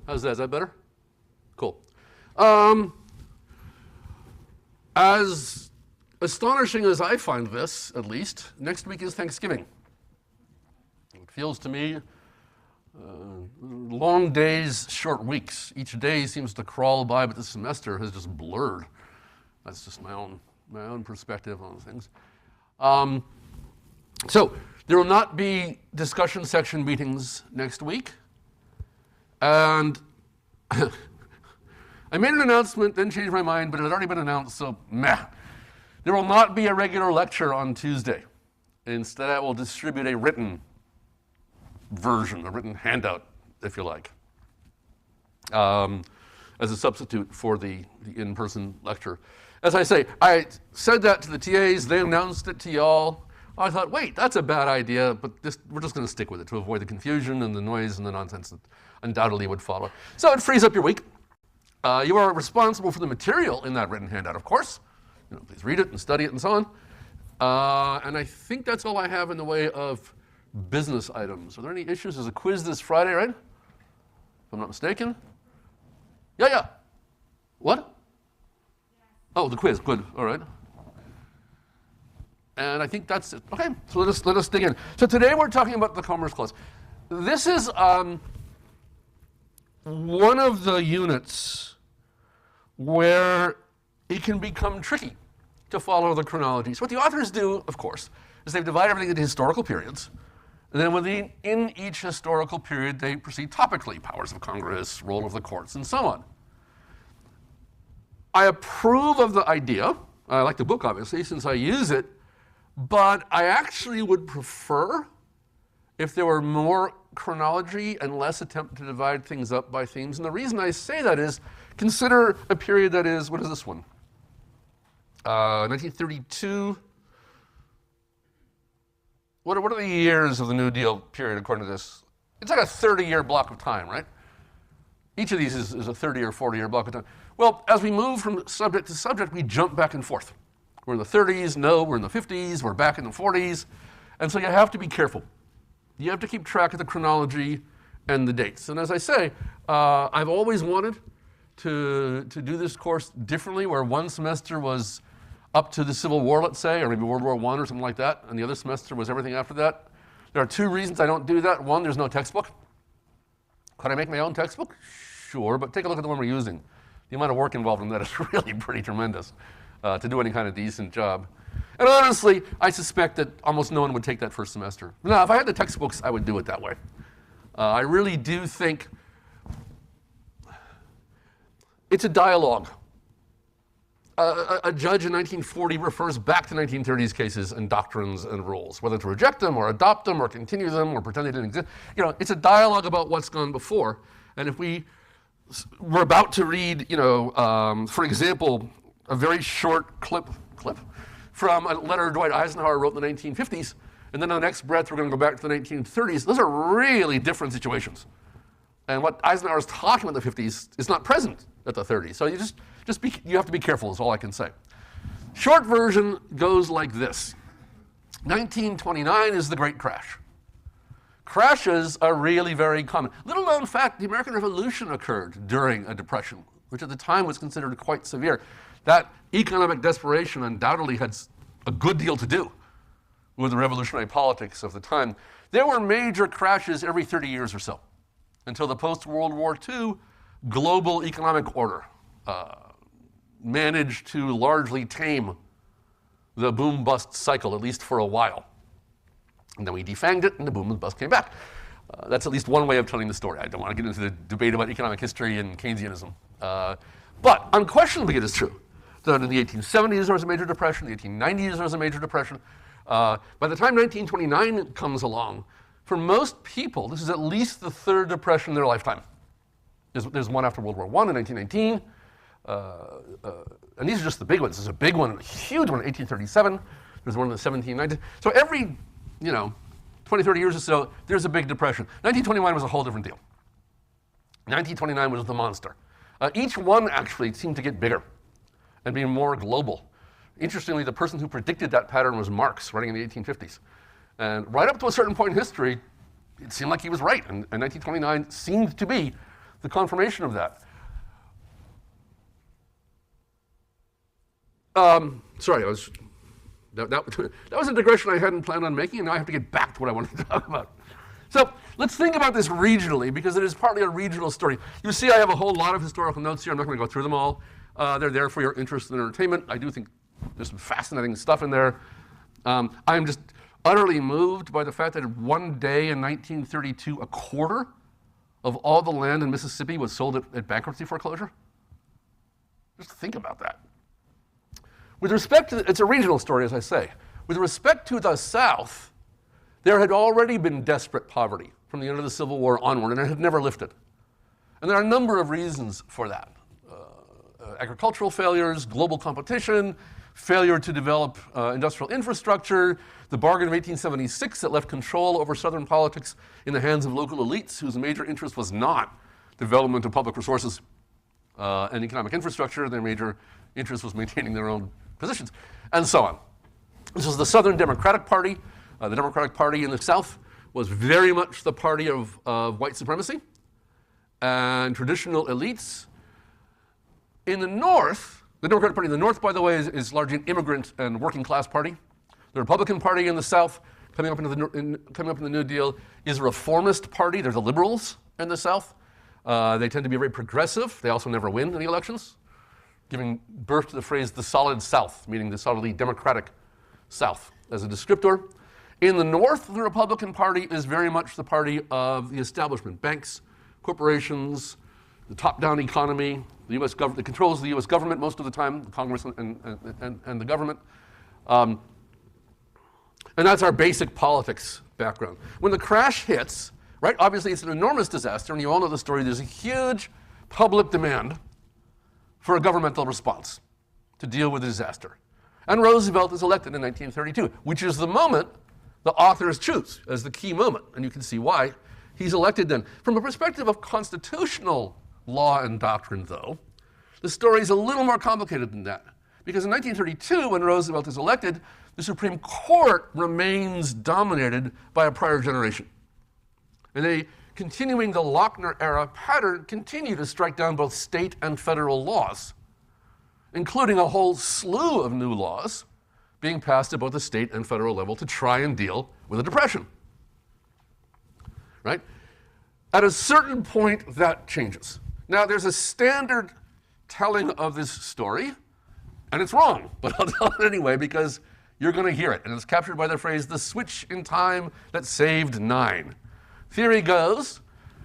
How's that? Is that better? Cool. As astonishing as I find this, at least, next week is Thanksgiving. It feels to me long days, short weeks. Each day seems to crawl by, but the semester has just blurred. That's just my own perspective on things. So there will not be discussion section meetings next week. And I made an announcement, then changed my mind, but it had already been announced, so meh. There will not be a regular lecture on Tuesday. Instead, I will distribute a written version, a written handout, if you like, as a substitute for the in-person lecture. As I say, I said that to the TAs, they announced it to y'all. I thought, wait, that's a bad idea, but we're just going to stick with it to avoid the confusion and the noise and the nonsense that undoubtedly would follow. So it frees up your week. You are responsible for the material in that written handout, of course. Please read it and study it and so on. And I think that's all I have in the way of business items. Are there any issues? There's a quiz this Friday, right? If I'm not mistaken. Yeah. What? Oh, the quiz. Good. All right. And I think that's it. Okay, so let us dig in. So today we're talking about the Commerce Clause. This is one of the units where it can become tricky to follow the chronology. So what the authors do, of course, is they divide everything into historical periods. And then within each historical period, they proceed topically, powers of Congress, role of the courts, and so on. I approve of the idea. I like the book, obviously, since I use it. But I actually would prefer if there were more chronology and less attempt to divide things up by themes. And the reason I say that is, consider a period that is, what is this one? 1932. What are the years of the New Deal period according to this? It's like a 30-year block of time, right? Each of these is a 30 or 40-year block of time. Well, as we move from subject to subject, we jump back and forth. We're in the 30s, no, we're in the 50s, we're back in the 40s. And so you have to be careful. You have to keep track of the chronology and the dates. And as I say, I've always wanted to do this course differently, where one semester was up to the Civil War, let's say, or maybe World War I or something like that, and the other semester was everything after that. There are two reasons I don't do that. One, there's no textbook. Could I make my own textbook? Sure, but take a look at the one we're using. The amount of work involved in that is really pretty tremendous to do any kind of decent job. And honestly, I suspect that almost no one would take that first semester. Now, if I had the textbooks, I would do it that way. I really do think it's a dialogue. A judge in 1940 refers back to 1930s cases and doctrines and rules, whether to reject them or adopt them or continue them or pretend they didn't exist. It's a dialogue about what's gone before. And if we're about to read, for example, a very short clip from a letter Dwight Eisenhower wrote in the 1950s, and then in the next breath we're going to go back to the 1930s. Those are really different situations. And what Eisenhower is talking about in the 50s is not present at the 30s. So you have to be careful is all I can say. Short version goes like this. 1929 is the Great Crash. Crashes are really very common. Little known fact, the American Revolution occurred during a depression, which at the time was considered quite severe. That economic desperation undoubtedly had a good deal to do with the revolutionary politics of the time. There were major crashes every 30 years or so, until the post-World War II global economic order managed to largely tame the boom-bust cycle, at least for a while. And then we defanged it, and the boom and bust came back. That's at least one way of telling the story. I don't want to get into the debate about economic history and Keynesianism. But unquestionably it is true that in the 1870s there was a major depression, the 1890s there was a major depression. By the time 1929 comes along, for most people, this is at least the third depression in their lifetime. There's one after World War I in 1919. And these are just the big ones. There's a big one, a huge one in 1837. There's one in the 1790s. So every 20, 30 years or so, there's a big depression. 1921 was a whole different deal. 1929 was the monster. Each one actually seemed to get bigger and be more global. Interestingly, the person who predicted that pattern was Marx, writing in the 1850s. And right up to a certain point in history, it seemed like he was right. And 1929 seemed to be the confirmation of that. Sorry, that was a digression I hadn't planned on making, and now I have to get back to what I wanted to talk about. So let's think about this regionally, because it is partly a regional story. You see I have a whole lot of historical notes here. I'm not going to go through them all. They're there for your interest and entertainment. I do think there's some fascinating stuff in there. I'm just utterly moved by the fact that one day in 1932, a quarter of all the land in Mississippi was sold at bankruptcy foreclosure. Just think about that. With respect to, it's a regional story, as I say. With respect to the South, there had already been desperate poverty from the end of the Civil War onward, and it had never lifted. And there are a number of reasons for that. Agricultural failures, global competition, failure to develop industrial infrastructure, the bargain of 1876 that left control over Southern politics in the hands of local elites whose major interest was not development of public resources and economic infrastructure. Their major interest was maintaining their own positions, and so on. This was the Southern Democratic Party. The Democratic Party in the South was very much the party of white supremacy and traditional elites. In the North, the Democratic Party in the North, by the way, is largely an immigrant and working class party. The Republican Party in the South, coming up in the New Deal, is a reformist party. They're the liberals in the South. They tend to be very progressive. They also never win any elections, giving birth to the phrase the solid South, meaning the solidly democratic South as a descriptor. In the North, the Republican Party is very much the party of the establishment, banks, corporations, the top-down economy, the U.S. government, that controls the U.S. government most of the time, the Congress and the government. And that's our basic politics background. When the crash hits, right, obviously it's an enormous disaster, and you all know the story. There's a huge public demand for a governmental response to deal with the disaster. And Roosevelt is elected in 1932, which is the moment the authors choose as the key moment, and you can see why he's elected then. From a perspective of constitutional law and doctrine, though, the story is a little more complicated than that. Because in 1932, when Roosevelt is elected, the Supreme Court remains dominated by a prior generation. And they, continuing the Lochner-era pattern, continue to strike down both state and federal laws, including a whole slew of new laws being passed at both the state and federal level to try and deal with the Depression. Right? At a certain point, that changes. Now, there's a standard telling of this story, and it's wrong, but I'll tell it anyway because you're going to hear it. And it's captured by the phrase, the switch in time that saved 9. Theory goes,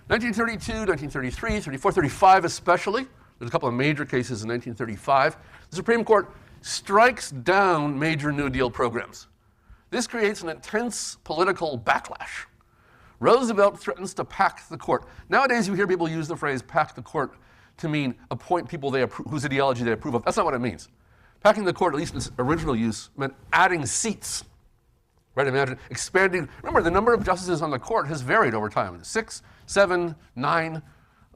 1932, 1933, 34, 35 especially. There's a couple of major cases in 1935. The Supreme Court strikes down major New Deal programs. This creates an intense political backlash. Roosevelt threatens to pack the court. Nowadays, you hear people use the phrase pack the court to mean appoint people whose ideology they approve of. That's not what it means. Packing the court, at least in its original use, meant adding seats. Right? Imagine expanding. Remember, the number of justices on the court has varied over time. 6, 7, 9.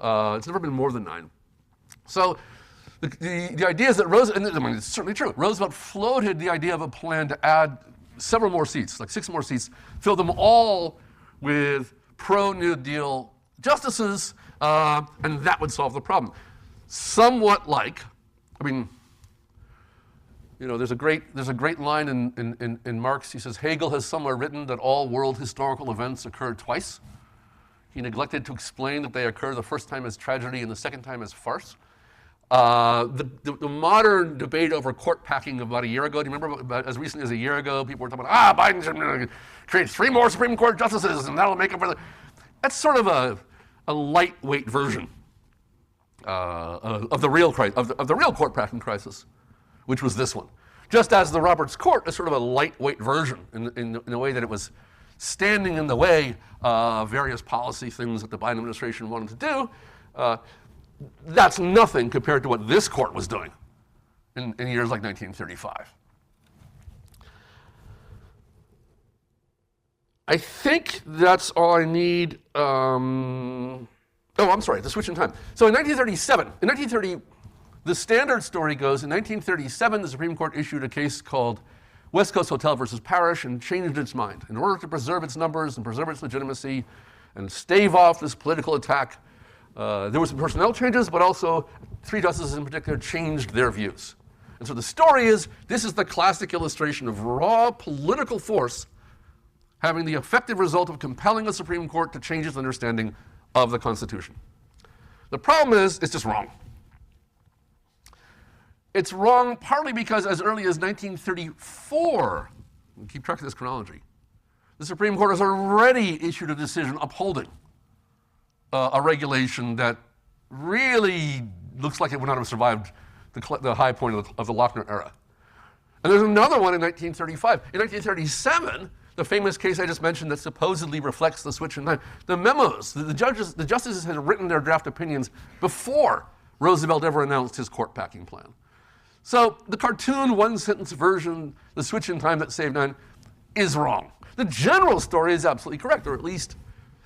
It's never been more than 9. So the idea is that Roosevelt, I mean, it's certainly true. Roosevelt floated the idea of a plan to add several more seats, like 6 more seats, fill them all with pro-New Deal justices, and that would solve the problem. Somewhat like, I mean, you know, there's a great line in Marx. He says, Hegel has somewhere written that all world historical events occur twice. He neglected to explain that they occur the first time as tragedy and the second time as farce. The modern debate over court packing about a year ago, do you remember as recently as a year ago, people were talking about, Biden should create 3 more Supreme Court justices and that'll make up for the... That's sort of a lightweight version of the real court packing crisis, which was this one. Just as the Roberts Court is sort of a lightweight version in the way that it was standing in the way of various policy things that the Biden administration wanted to do. That's nothing compared to what this court was doing in years like 1935. I think that's all I need. I'm sorry, the switch in time. So in 1930, the standard story goes, in 1937, the Supreme Court issued a case called West Coast Hotel versus Parrish and changed its mind. In order to preserve its numbers and preserve its legitimacy and stave off this political attack, There were some personnel changes, but also 3 justices in particular changed their views. And so the story is, this is the classic illustration of raw political force having the effective result of compelling the Supreme Court to change its understanding of the Constitution. The problem is, it's just wrong. It's wrong partly because as early as 1934, keep track of this chronology, the Supreme Court has already issued a decision upholding a regulation that really looks like it would not have survived the high point of the Lochner era. And there's another one in 1935. In 1937, the famous case I just mentioned that supposedly reflects the switch in time, the memos, the justices had written their draft opinions before Roosevelt ever announced his court packing plan. So the cartoon one-sentence version, the switch in time that saved 9, is wrong. The general story is absolutely correct, or at least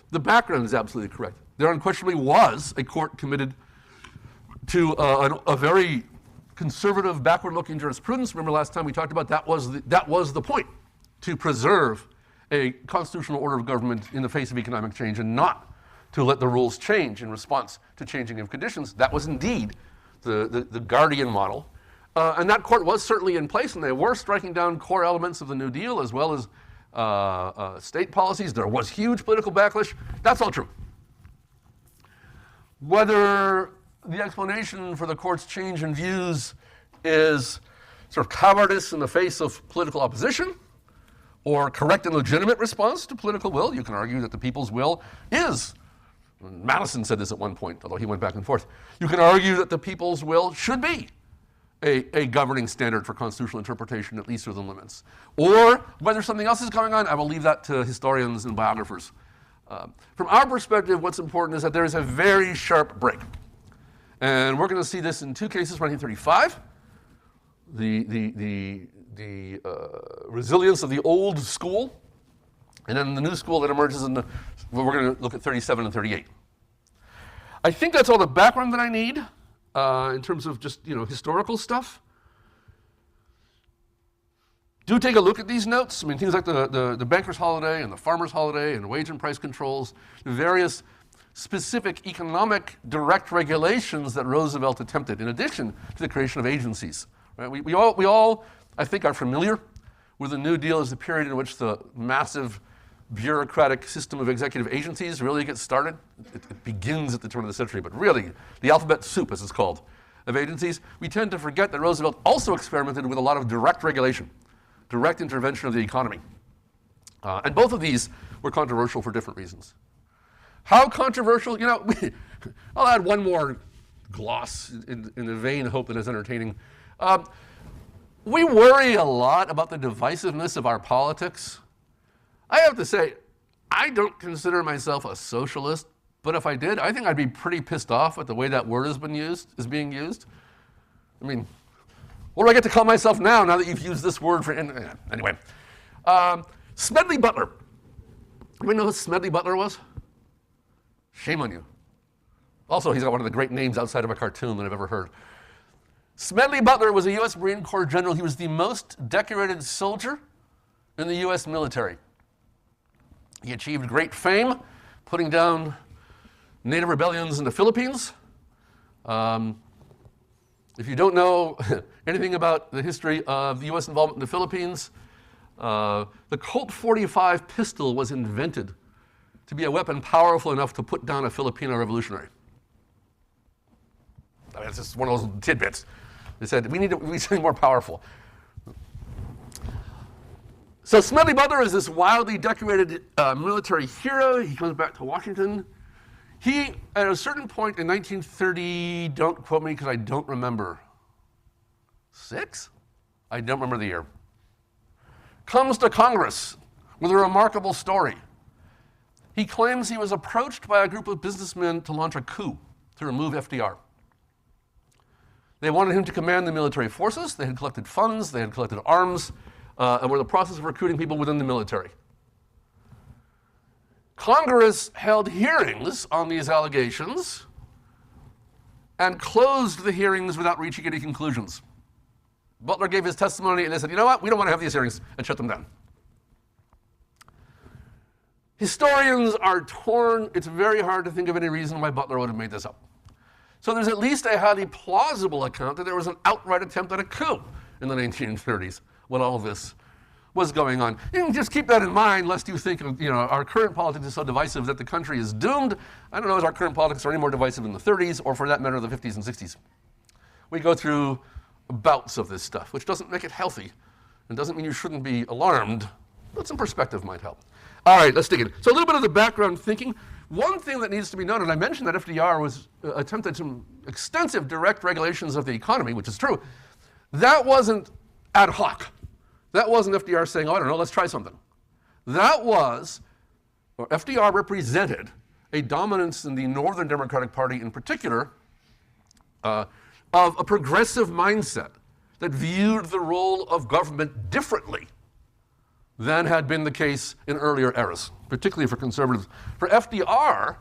the background is absolutely correct. There unquestionably was a court committed to a very conservative, backward-looking jurisprudence. Remember last time we talked about that was the point, to preserve a constitutional order of government in the face of economic change and not to let the rules change in response to changing of conditions. That was indeed the Guardian model. And that court was certainly in place, and they were striking down core elements of the New Deal as well as state policies. There was huge political backlash. That's all true. Whether the explanation for the court's change in views is sort of cowardice in the face of political opposition or correct and legitimate response to political will, you can argue that the people's will is, Madison said this at one point, although he went back and forth, you can argue that the people's will should be a governing standard for constitutional interpretation, at least within limits. Or whether something else is going on, I will leave that to historians and biographers. From our perspective, what's important is that there is a very sharp break. And we're going to see this in 2 cases from 1935. The resilience of the old school, and then the new school that emerges in we're going to look at 37 and 38. I think that's all the background that I need. In terms of just, historical stuff. Do take a look at these notes. I mean, things like the banker's holiday and the farmer's holiday and wage and price controls, the various specific economic direct regulations that Roosevelt attempted, in addition to the creation of agencies. Right? We all, I think, are familiar with the New Deal as the period in which the massive bureaucratic system of executive agencies really gets started. It begins at the turn of the century, but really, the alphabet soup, as it's called, of agencies. We tend to forget that Roosevelt also experimented with a lot of direct regulation, direct intervention of the economy. And both of these were controversial for different reasons. How controversial? I'll add one more gloss in the vain hope that it's entertaining. We worry a lot about the divisiveness of our politics. I have to say, I don't consider myself a socialist, but if I did, I think I'd be pretty pissed off at the way that word is being used. I mean, what do I get to call myself now that you've used this word for, anyway. Smedley Butler. Anybody know who Smedley Butler was? Shame on you. Also, he's got one of the great names outside of a cartoon that I've ever heard. Smedley Butler was a U.S. Marine Corps general. He was the most decorated soldier in the U.S. military. He achieved great fame, putting down native rebellions in the Philippines. If you don't know anything about the history of the U.S. involvement in the Philippines, the Colt 45 pistol was invented to be a weapon powerful enough to put down a Filipino revolutionary. I mean, it's just one of those tidbits. They said, we need something more powerful. So Smedley Butler is this wildly decorated military hero. He comes back to Washington. He, at a certain point in 1930, don't quote me because I don't remember, 6? I don't remember the year, comes to Congress with a remarkable story. He claims he was approached by a group of businessmen to launch a coup to remove FDR. They wanted him to command the military forces. They had collected funds. They had collected arms. And were in the process of recruiting people within the military. Congress held hearings on these allegations and closed the hearings without reaching any conclusions. Butler gave his testimony and they said, you know what, we don't want to have these hearings, and shut them down. Historians are torn. It's very hard to think of any reason why Butler would have made this up. So there's at least a highly plausible account that there was an outright attempt at a coup in the 1930s when all of this was going on. You can just keep that in mind, lest you think, our current politics is so divisive that the country is doomed. I don't know if our current politics are any more divisive in the 30s or, for that matter, the 50s and 60s. We go through bouts of this stuff, which doesn't make it healthy and doesn't mean you shouldn't be alarmed, but some perspective might help. All right, let's dig in. So a little bit of the background thinking. One thing that needs to be noted, I mentioned that FDR was attempted some extensive direct regulations of the economy, which is true. That wasn't ad hoc. That wasn't FDR saying, oh, I don't know, let's try something. That was, or FDR represented a dominance in the Northern Democratic Party in particular of a progressive mindset that viewed the role of government differently than had been the case in earlier eras, particularly for conservatives. For FDR,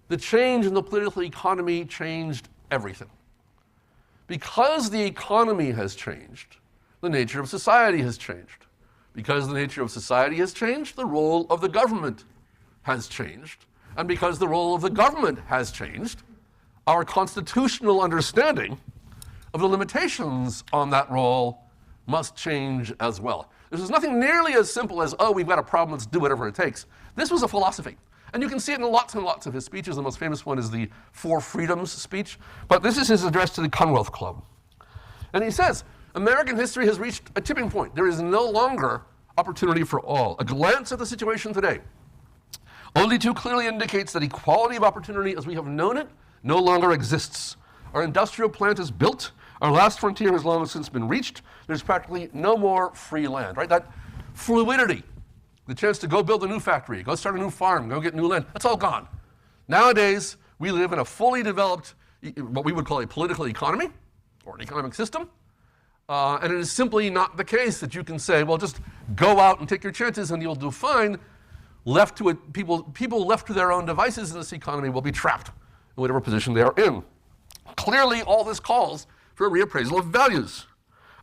the change in the political economy changed everything. Because the economy has changed, the nature of society has changed. Because the nature of society has changed, the role of the government has changed. And because the role of the government has changed, our constitutional understanding of the limitations on that role must change as well. This is nothing nearly as simple as, oh, we've got a problem, let's do whatever it takes. This was a philosophy. And you can see it in lots and lots of his speeches. The most famous one is the Four Freedoms speech. But this is his address to the Commonwealth Club. And he says, American history has reached a tipping point. There is no longer opportunity for all. A glance at the situation today only too clearly indicates that equality of opportunity as we have known it no longer exists. Our industrial plant is built. Our last frontier has long since been reached. There's practically no more free land, right? That fluidity, the chance to go build a new factory, go start a new farm, go get new land, that's all gone. Nowadays, we live in a fully developed, what we would call a political economy, or an economic system. And it is simply not the case that you can say, well, just go out and take your chances and you'll do fine. Left to it, people left to their own devices in this economy will be trapped in whatever position they are in. Clearly, all this calls for a reappraisal of values.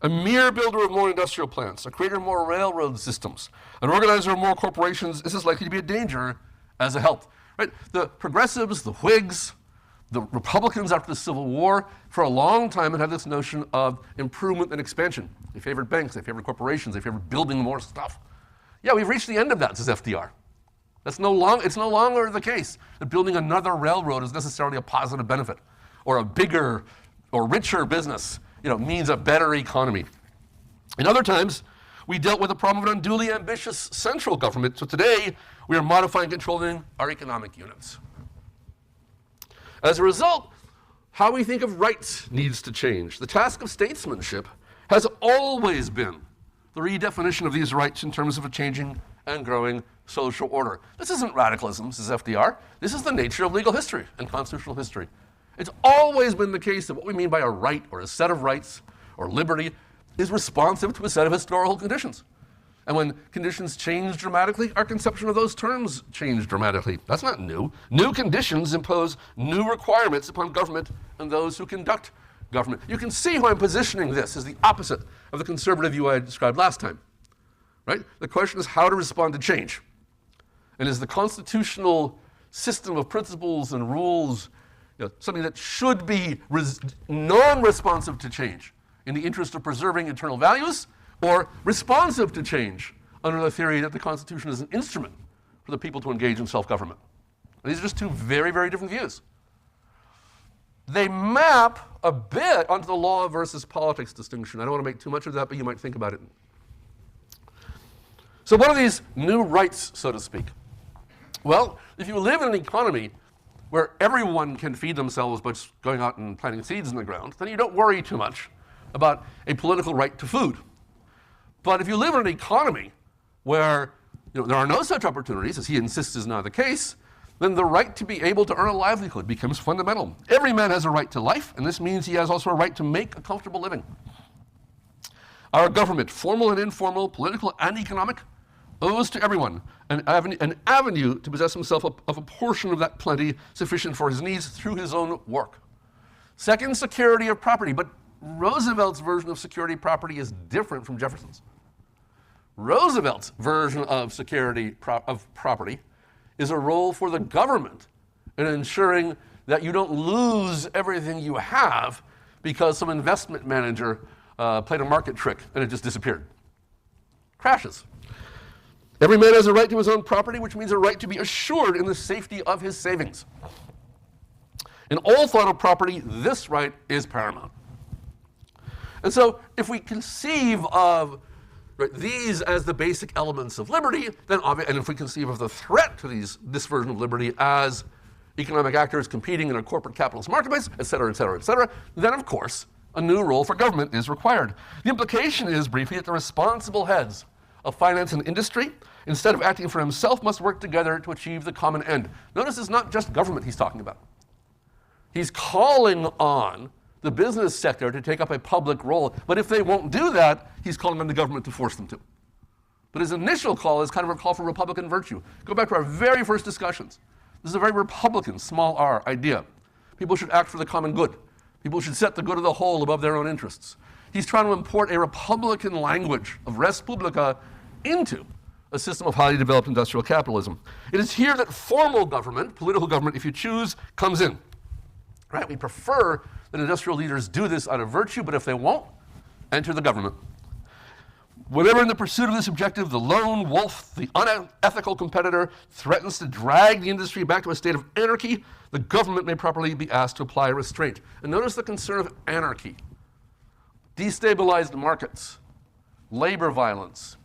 A mere builder of more industrial plants, a creator of more railroad systems, an organizer of more corporations, this is likely to be a danger as a help. Right? The progressives, the Whigs, the Republicans after the Civil War, for a long time had this notion of improvement and expansion. They favored banks, they favored corporations, they favored building more stuff. Yeah, we've reached the end of that, says FDR. It's no longer the case that building another railroad is necessarily a positive benefit, or a bigger or richer business, means a better economy. In other times, we dealt with the problem of an unduly ambitious central government. So today, we are modifying and controlling our economic units. As a result, how we think of rights needs to change. The task of statesmanship has always been the redefinition of these rights in terms of a changing and growing social order. This isn't radicalism, says FDR. This is the nature of legal history and constitutional history. It's always been the case that what we mean by a right or a set of rights or liberty is responsive to a set of historical conditions. And when conditions change dramatically, our conception of those terms change dramatically. That's not new. New conditions impose new requirements upon government and those who conduct government. You can see how I'm positioning this as the opposite of the conservative view I described last time. Right? The question is how to respond to change. And is the constitutional system of principles and rules something that should be non-responsive to change in the interest of preserving internal values, or responsive to change under the theory that the Constitution is an instrument for the people to engage in self-government? And these are just two very, very different views. They map a bit onto the law versus politics distinction. I don't want to make too much of that, but you might think about it. So what are these new rights, so to speak? Well, if you live in an economy where everyone can feed themselves by just going out and planting seeds in the ground, then you don't worry too much about a political right to food. But if you live in an economy where there are no such opportunities, as he insists is now the case, then the right to be able to earn a livelihood becomes fundamental. Every man has a right to life, and this means he has also a right to make a comfortable living. Our government, formal and informal, political and economic, owes to everyone an avenue to possess himself of a portion of that plenty sufficient for his needs through his own work. Second, security of property. But Roosevelt's version of security of property is different from Jefferson's. Roosevelt's version of security of property is a role for the government in ensuring that you don't lose everything you have because some investment manager played a market trick and it just disappeared. Crashes. Every man has a right to his own property, which means a right to be assured in the safety of his savings. In all thought of property, this right is paramount. And so if we conceive of these as the basic elements of liberty, then and if we conceive of the threat to this version of liberty as economic actors competing in a corporate capitalist marketplace, et cetera, et cetera, et cetera, then of course a new role for government is required. The implication is, briefly, that the responsible heads of finance and industry, instead of acting for himself, must work together to achieve the common end. Notice it's not just government he's talking about. He's calling on the business sector to take up a public role, but if they won't do that, he's calling on the government to force them to. But his initial call is kind of a call for Republican virtue. Go back to our very first discussions. This is a very Republican, small r, idea. People should act for the common good. People should set the good of the whole above their own interests. He's trying to import a Republican language of res publica into a system of highly developed industrial capitalism. It is here that formal government, political government, if you choose, comes in. Right? We prefer that industrial leaders do this out of virtue, but if they won't, enter the government. Whenever in the pursuit of this objective, the lone wolf, the unethical competitor, threatens to drag the industry back to a state of anarchy, the government may properly be asked to apply restraint. And notice the concern of anarchy. Destabilized markets, labor violence,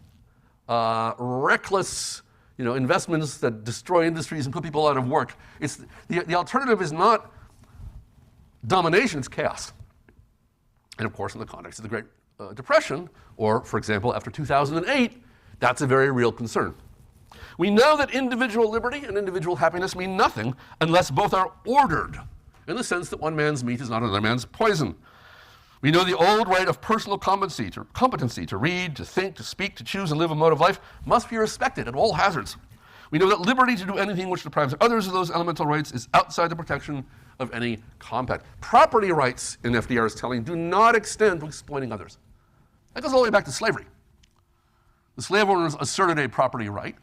reckless investments that destroy industries and put people out of work. The alternative is not domination, it's chaos. And of course, in the context of the Great Depression, or for example, after 2008, that's a very real concern. We know that individual liberty and individual happiness mean nothing unless both are ordered, in the sense that one man's meat is not another man's poison. We know the old right of personal competency to read, to think, to speak, to choose, and live a mode of life must be respected at all hazards. We know that liberty to do anything which deprives others of those elemental rights is outside the protection of any compact. Property rights, in FDR's telling, do not extend to exploiting others. That goes all the way back to slavery. The slave owners asserted a property right.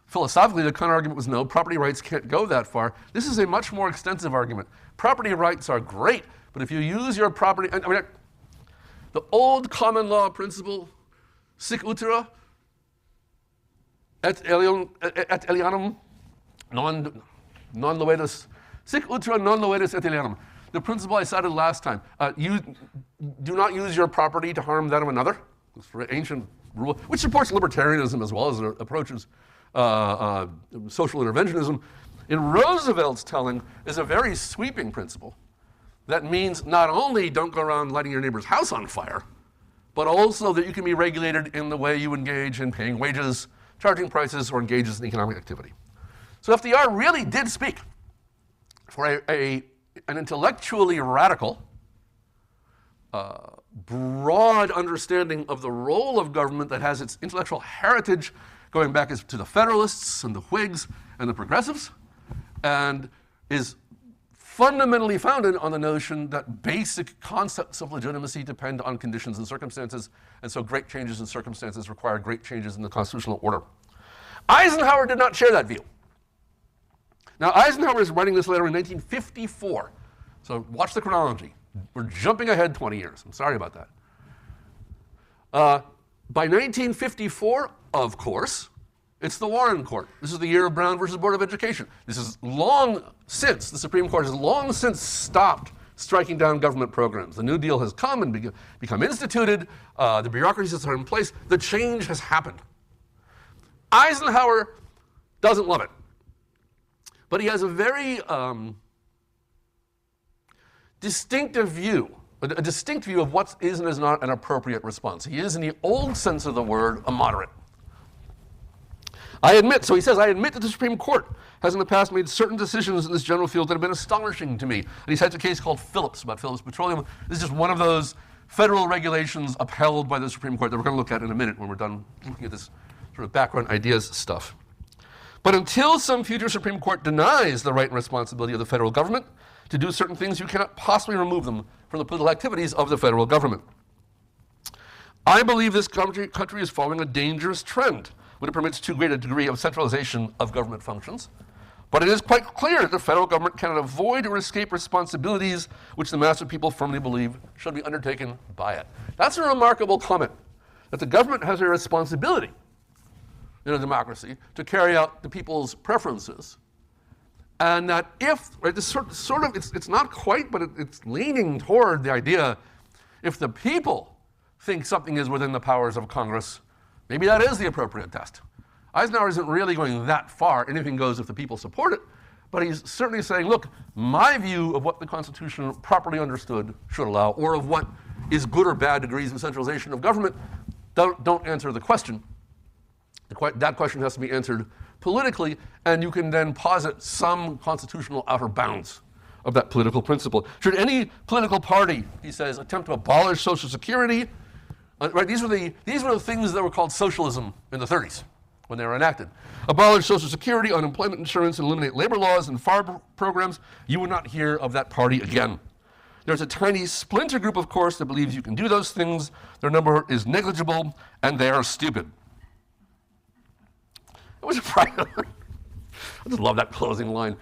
Philosophically, the counter-argument was no, property rights can't go that far. This is a much more extensive argument. Property rights are great, but if you use your property, the old common law principle, sic utera et alienum non loetus, sic utera non loetus et alienum. The principle I cited last time, you do not use your property to harm that of another. It's an ancient rule, which supports libertarianism as well as it approaches social interventionism. In Roosevelt's telling is a very sweeping principle that means not only don't go around lighting your neighbor's house on fire, but also that you can be regulated in the way you engage in paying wages, charging prices, or engages in economic activity. So FDR really did speak for an intellectually radical, broad understanding of the role of government that has its intellectual heritage going back to the Federalists and the Whigs and the Progressives, and is fundamentally founded on the notion that basic concepts of legitimacy depend on conditions and circumstances, and so great changes in circumstances require great changes in the constitutional order. Eisenhower did not share that view. Now, Eisenhower is writing this letter in 1954, so watch the chronology. We're jumping ahead 20 years. I'm sorry about that. By 1954, of course, it's the Warren Court. This is the year of Brown versus Board of Education. This is long since, the Supreme Court has long since stopped striking down government programs. The New Deal has come and become instituted. The bureaucracies are in place. The change has happened. Eisenhower doesn't love it. But he has a very distinctive view, a distinct view of what is and is not an appropriate response. He is, in the old sense of the word, a moderate. I admit that the Supreme Court has in the past made certain decisions in this general field that have been astonishing to me. And he cites a case called Phillips, about Phillips Petroleum. This is just one of those federal regulations upheld by the Supreme Court that we're going to look at in a minute when we're done looking at this sort of background ideas stuff. But until some future Supreme Court denies the right and responsibility of the federal government to do certain things, you cannot possibly remove them from the political activities of the federal government. I believe this country is following a dangerous trend when it permits too great a degree of centralization of government functions. But it is quite clear that the federal government cannot avoid or escape responsibilities which the mass of people firmly believe should be undertaken by it. That's a remarkable comment, that the government has a responsibility in a democracy to carry out the people's preferences. And that if, right, this it's not quite, but it's leaning toward the idea, if the people think something is within the powers of Congress, maybe that is the appropriate test. Eisenhower isn't really going that far. Anything goes if the people support it. But he's certainly saying, look, my view of what the Constitution properly understood should allow, or of what is good or bad degrees of centralization of government, don't answer the question. That question has to be answered politically, and you can then posit some constitutional outer bounds of that political principle. Should any political party, he says, attempt to abolish Social Security? Right, these were the things that were called socialism in the 30s when they were enacted. Abolish Social Security, unemployment insurance, and eliminate labor laws and farm programs. You will not hear of that party again. There's a tiny splinter group, of course, that believes you can do those things. Their number is negligible, and they are stupid. It was a private. I just love that closing line.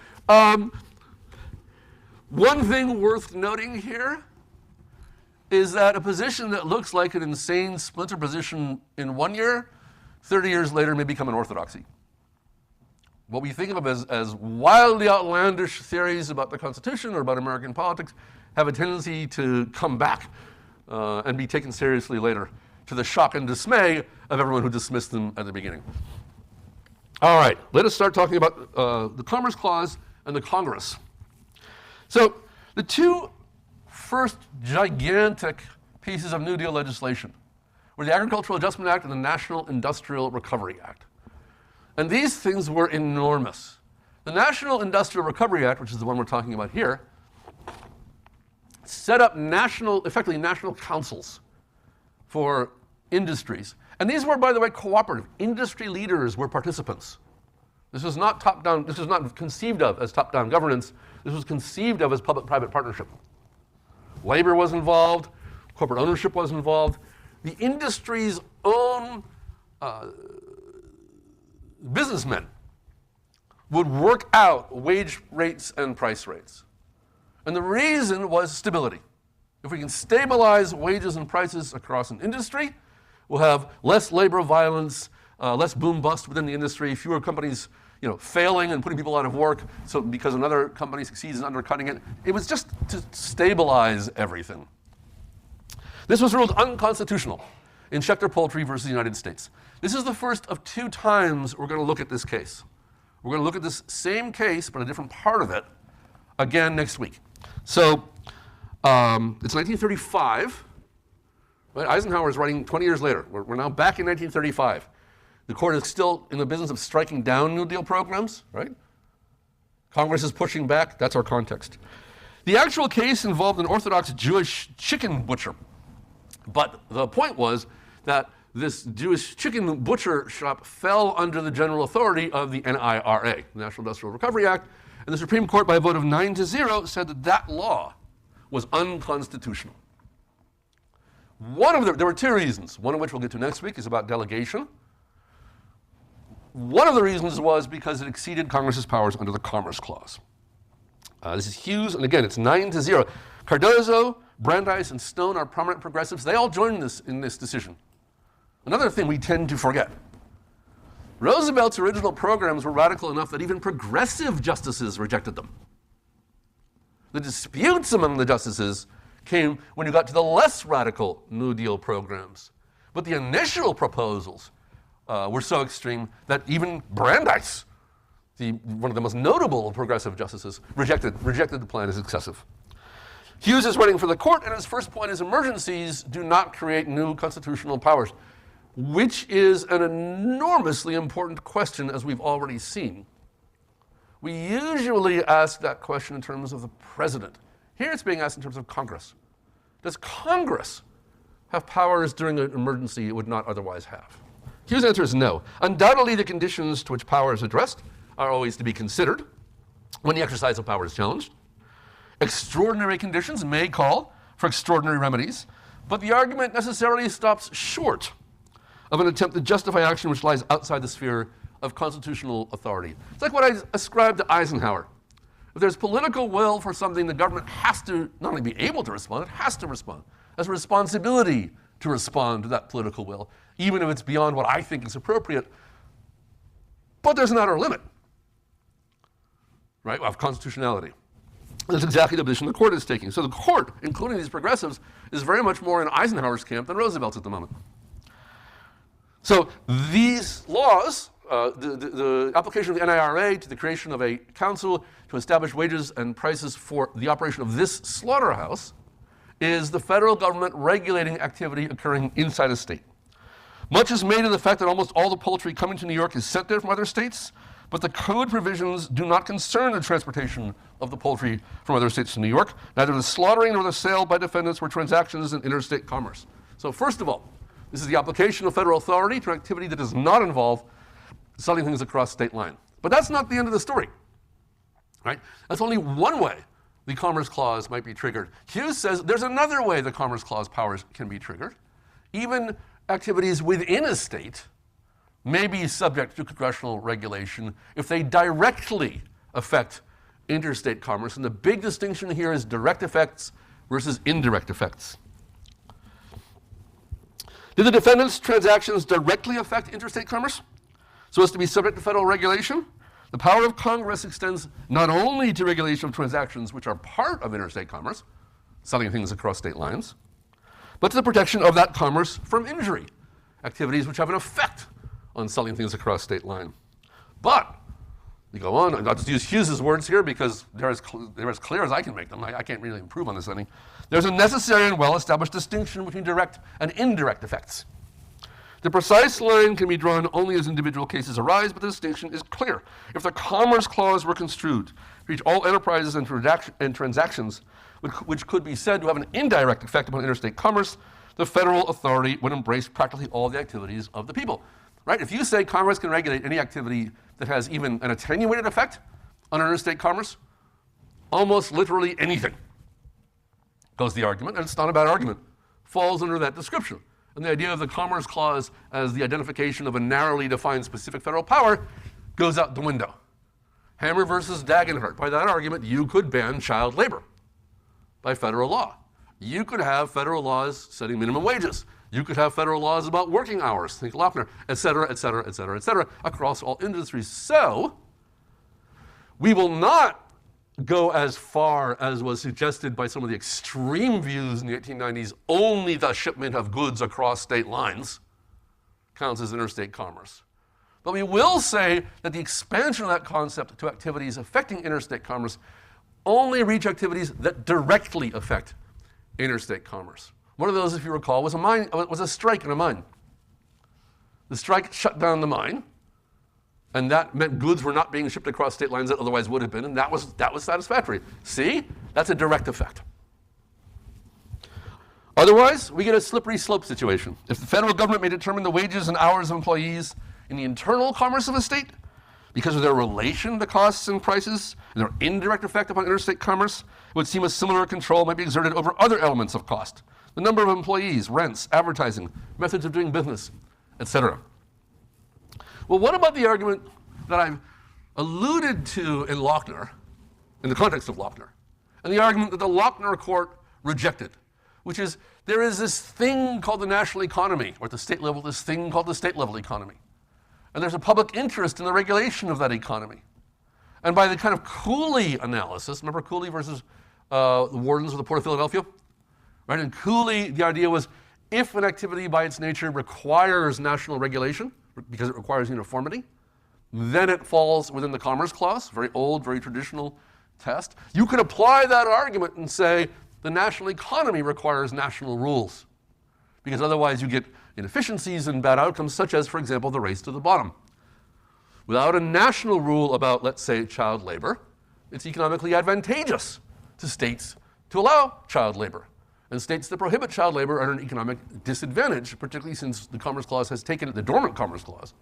One thing worth noting here is that a position that looks like an insane splinter position in 1 year, 30 years later may become an orthodoxy. What we think of as wildly outlandish theories about the Constitution or about American politics have a tendency to come back and be taken seriously later, to the shock and dismay of everyone who dismissed them at the beginning. All right, let us start talking about the Commerce Clause and the Congress. So the two first gigantic pieces of New Deal legislation were the Agricultural Adjustment Act and the National Industrial Recovery Act. And these things were enormous. The National Industrial Recovery Act, which is the one we're talking about here, set up effectively national councils for industries. And these were, by the way, cooperative. Industry leaders were participants. This was not top-down, this was not conceived of as top-down governance. This was conceived of as public-private partnership. Labor was involved, corporate ownership was involved. The industry's own businessmen would work out wage rates and price rates. And the reason was stability. If we can stabilize wages and prices across an industry, we'll have less labor violence, less boom bust within the industry, fewer companies failing and putting people out of work so because another company succeeds in undercutting it. It was just to stabilize everything. This was ruled unconstitutional in Schechter Poultry versus the United States. This is the first of two times we're going to look at this case. We're going to look at this same case, but a different part of it, again next week. So it's 1935. Right? Eisenhower is writing 20 years later. We're now back in 1935. The court is still in the business of striking down New Deal programs, right? Congress is pushing back. That's our context. The actual case involved an Orthodox Jewish chicken butcher. But the point was that this Jewish chicken butcher shop fell under the general authority of the NIRA, the National Industrial Recovery Act, and the Supreme Court, by a vote of 9-0, said that that law was unconstitutional. There were two reasons, one of which we'll get to next week is about delegation. One of the reasons was because it exceeded Congress's powers under the Commerce Clause. This is Hughes, and again, it's 9-0. Cardozo, Brandeis, and Stone are prominent progressives. They all joined in this decision. Another thing we tend to forget. Roosevelt's original programs were radical enough that even progressive justices rejected them. The disputes among the justices came when you got to the less radical New Deal programs. But the initial proposals were so extreme that even Brandeis, one of the most notable progressive justices, rejected the plan as excessive. Hughes is running for the court, and his first point is emergencies do not create new constitutional powers, which is an enormously important question, as we've already seen. We usually ask that question in terms of the president. Here it's being asked in terms of Congress. Does Congress have powers during an emergency it would not otherwise have? Hughes' answer is no. Undoubtedly, the conditions to which power is addressed are always to be considered when the exercise of power is challenged. Extraordinary conditions may call for extraordinary remedies, But the argument necessarily stops short of an attempt to justify action which lies outside the sphere of constitutional authority. It's like what I ascribed to Eisenhower. If there's political will for something, the government has to not only be able to respond, it has to respond. It has a responsibility to respond to that political will, even if it's beyond what I think is appropriate. But there's an outer limit, right, of constitutionality. That's exactly the position the court is taking. So the court, including these progressives, is very much more in Eisenhower's camp than Roosevelt's at the moment. So these laws, the application of the NIRA to the creation of a council to establish wages and prices for the operation of this slaughterhouse, is the federal government regulating activity occurring inside a state. Much is made of the fact that almost all the poultry coming to New York is sent there from other states, but the code provisions do not concern the transportation of the poultry from other states to New York. Neither the slaughtering nor the sale by defendants were transactions in interstate commerce. So first of all, this is the application of federal authority to activity that does not involve selling things across state line. But that's not the end of the story, right? That's only one way the Commerce Clause might be triggered. Hughes says there's another way the Commerce Clause powers can be triggered. Even activities within a state may be subject to congressional regulation if they directly affect interstate commerce. And the big distinction here is direct effects versus indirect effects. Did the defendant's transactions directly affect interstate commerce so as to be subject to federal regulation? The power of Congress extends not only to regulation of transactions which are part of interstate commerce, selling things across state lines, but to the protection of that commerce from injury, activities which have an effect on selling things across state line. But, you go on, and I'll just use Hughes's words here because they're as clear as I can make them. I can't really improve on this any. There's a necessary and well-established distinction between direct and indirect effects. The precise line can be drawn only as individual cases arise, but the distinction is clear. If the Commerce Clause were construed to reach all enterprises and transactions which could be said to have an indirect effect upon interstate commerce, the federal authority would embrace practically all the activities of the people. Right? If you say Congress can regulate any activity that has even an attenuated effect on interstate commerce, almost literally anything, goes the argument, and it's not a bad argument, falls under that description. And the idea of the Commerce Clause as the identification of a narrowly defined specific federal power goes out the window. Hammer versus Dagenhart. By that argument, you could ban child labor by federal law. You could have federal laws setting minimum wages. You could have federal laws about working hours, think Lochner, et cetera, et cetera, et cetera, et cetera, across all industries. So we will not go as far as was suggested by some of the extreme views in the 1890s, only the shipment of goods across state lines counts as interstate commerce. But we will say that the expansion of that concept to activities affecting interstate commerce only reach activities that directly affect interstate commerce. One of those, if you recall, was a strike in a mine. The strike shut down the mine, and that meant goods were not being shipped across state lines that otherwise would have been, and that was satisfactory. See? That's a direct effect. Otherwise, we get a slippery slope situation. If the federal government may determine the wages and hours of employees in the internal commerce of a state, because of their relation to costs and prices and their indirect effect upon interstate commerce, it would seem a similar control might be exerted over other elements of cost. The number of employees, rents, advertising, methods of doing business, etc. Well, what about the argument that I've alluded to in Lochner, in the context of Lochner, and the argument that the Lochner court rejected, which is there is this thing called the national economy, or at the state level, this thing called the state level economy. And there's a public interest in the regulation of that economy. And by the kind of Cooley analysis, remember Cooley versus the wardens of the Port of Philadelphia? Right? In Cooley, the idea was if an activity by its nature requires national regulation, because it requires uniformity, then it falls within the Commerce Clause, very old, very traditional test. You could apply that argument and say the national economy requires national rules, because otherwise you get inefficiencies and bad outcomes, such as, for example, the race to the bottom. Without a national rule about, let's say, child labor, it's economically advantageous to states to allow child labor. And states that prohibit child labor are at an economic disadvantage, particularly since the Commerce Clause has taken, the dormant Commerce Clause,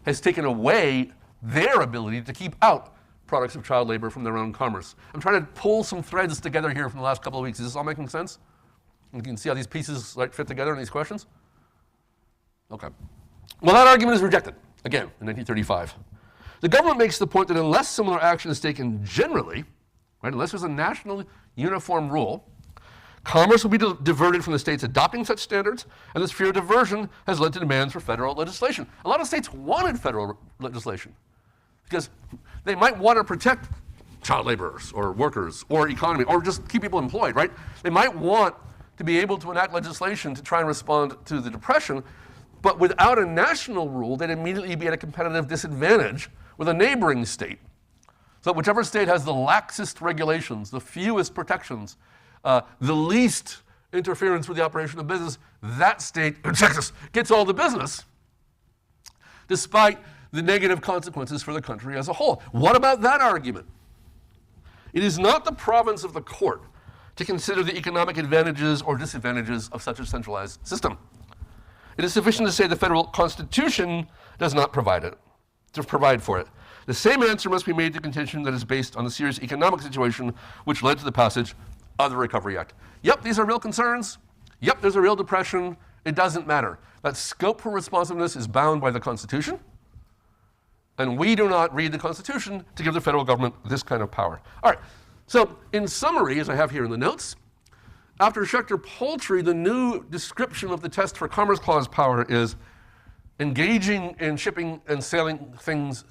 has taken away their ability to keep out products of child labor from their own commerce. I'm trying to pull some threads together here from the last couple of weeks. Is this all making sense? You can see how these pieces fit together in these questions? Okay. Well, that argument is rejected, again, in 1935. The government makes the point that unless similar action is taken generally, unless there's a national uniform rule, commerce will be diverted from the states adopting such standards, and this fear of diversion has led to demands for federal legislation. A lot of states wanted federal legislation because they might want to protect child laborers or workers or economy or just keep people employed, right? They might want to be able to enact legislation to try and respond to the Depression, but without a national rule, they'd immediately be at a competitive disadvantage with a neighboring state. So whichever state has the laxest regulations, the fewest protections, the least interference with the operation of business, that state, Texas, gets all the business, despite the negative consequences for the country as a whole. What about that argument? It is not the province of the court to consider the economic advantages or disadvantages of such a centralized system. It is sufficient to say the federal constitution does not provide for it. The same answer must be made to contention that is based on the serious economic situation which led to the passage of the Recovery Act. Yep, these are real concerns. Yep, there's a real depression. It doesn't matter. That scope for responsiveness is bound by the Constitution, and we do not read the Constitution to give the federal government this kind of power. All right, so in summary, as I have here in the notes, after Schechter-Poultry, the new description of the test for Commerce Clause power is engaging in shipping and selling things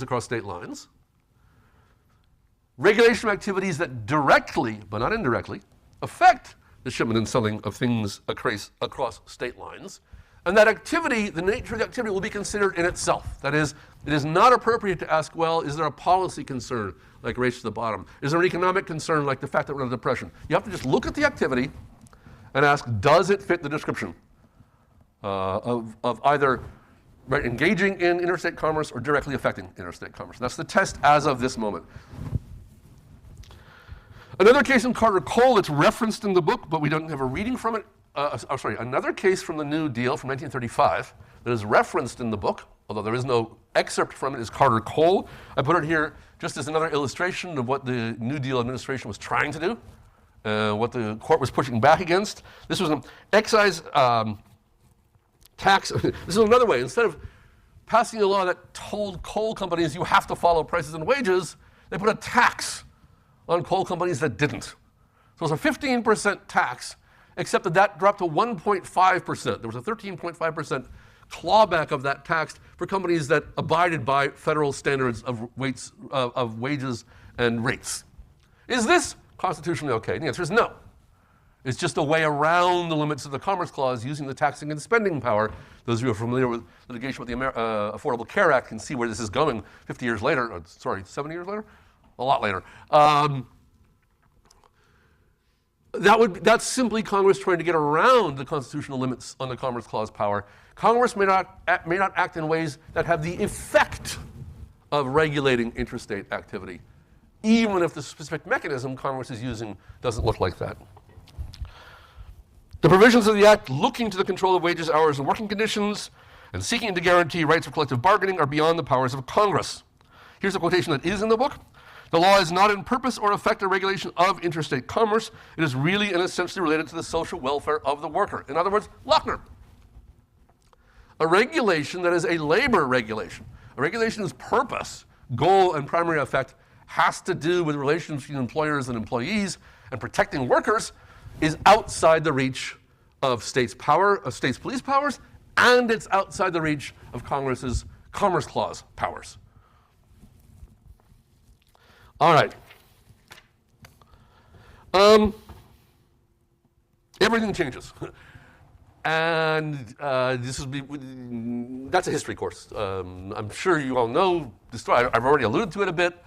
across state lines, regulation of activities that directly, but not indirectly, affect the shipment and selling of things across state lines, and that activity, the nature of the activity, will be considered in itself. That is, it is not appropriate to ask, well, is there a policy concern like race to the bottom? Is there an economic concern like the fact that we're in a depression? You have to just look at the activity and ask, does it fit the description of either engaging in interstate commerce or directly affecting interstate commerce? That's the test as of this moment. Another case in Carter-Cole that's referenced in the book, but we don't have a reading from it. Another case from the New Deal from 1935 that is referenced in the book, although there is no excerpt from it, is Carter-Cole. I put it here just as another illustration of what the New Deal administration was trying to do, what the court was pushing back against. This was an excise tax. This is another way. Instead of passing a law that told coal companies you have to follow prices and wages, they put a tax on coal companies that didn't. So it was a 15% tax, except that dropped to 1.5%. There was a 13.5% clawback of that tax for companies that abided by federal standards of wages and rates. Is this constitutionally okay? And the answer is no. It's just a way around the limits of the Commerce Clause using the taxing and spending power. Those of you who are familiar with litigation with the Affordable Care Act can see where this is going 50 years later, 70 years later? A lot later. That's simply Congress trying to get around the constitutional limits on the Commerce Clause power. Congress may not act in ways that have the effect of regulating interstate activity, even if the specific mechanism Congress is using doesn't look like that. The provisions of the Act looking to the control of wages, hours, and working conditions and seeking to guarantee rights of collective bargaining are beyond the powers of Congress. Here's a quotation that is in the book. The law is not in purpose or effect a regulation of interstate commerce. It is really and essentially related to the social welfare of the worker. In other words, Lochner. A regulation that is a labor regulation, a regulation whose purpose, goal, and primary effect has to do with relations between employers and employees and protecting workers, is outside the reach of states' power, of states' police powers, and it's outside the reach of Congress's Commerce Clause powers. All right. Everything changes. And that's a history course. I'm sure you all know the story. I've already alluded to it a bit.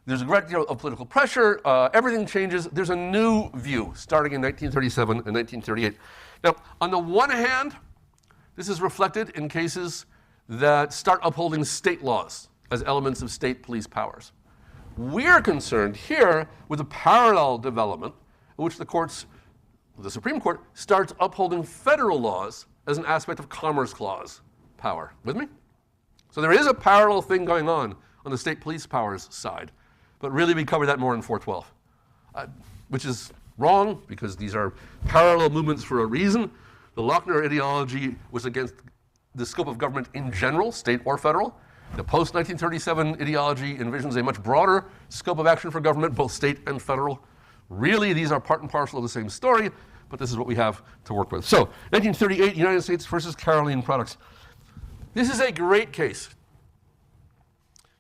There's a great deal of political pressure. Everything changes. There's a new view starting in 1937 and 1938. Now, on the one hand, this is reflected in cases that start upholding state laws as elements of state police powers. We're concerned here with a parallel development in which the Supreme Court starts upholding federal laws as an aspect of Commerce Clause power. With me? So there is a parallel thing going on the state police powers side. But really we cover that more in 412, which is wrong, because these are parallel movements for a reason. The Lochner ideology was against the scope of government in general, state or federal. The post-1937 ideology envisions a much broader scope of action for government, both state and federal. Really, these are part and parcel of the same story, but this is what we have to work with. So, 1938, United States versus Caroline Products. This is a great case.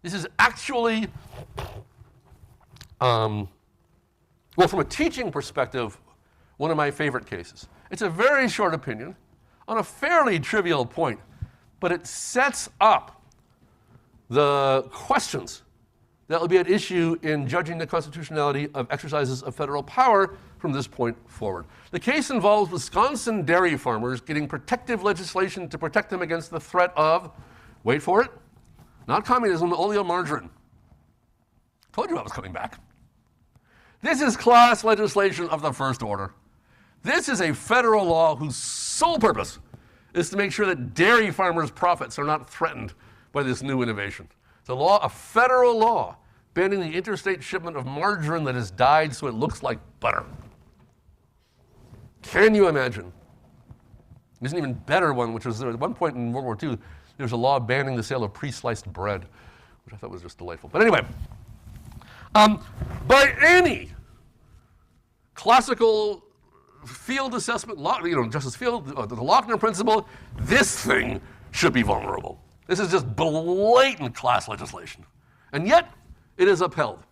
This is actually, well, from a teaching perspective, one of my favorite cases. It's a very short opinion on a fairly trivial point, but it sets up the questions that will be at issue in judging the constitutionality of exercises of federal power from this point forward. The case involves Wisconsin dairy farmers getting protective legislation to protect them against the threat of, wait for it, not communism, oleomargarine. Told you I was coming back. This is class legislation of the first order. This is a federal law whose sole purpose is to make sure that dairy farmers' profits are not threatened by this new innovation. It's a federal law banning the interstate shipment of margarine that is dyed so it looks like butter. Can you imagine? There's an even better one, which was at one point in World War II, there was a law banning the sale of pre-sliced bread, which I thought was just delightful. But anyway, by any classical field assessment, Justice Field, the Lochner principle, this thing should be vulnerable. This is just blatant class legislation. And yet, it is upheld.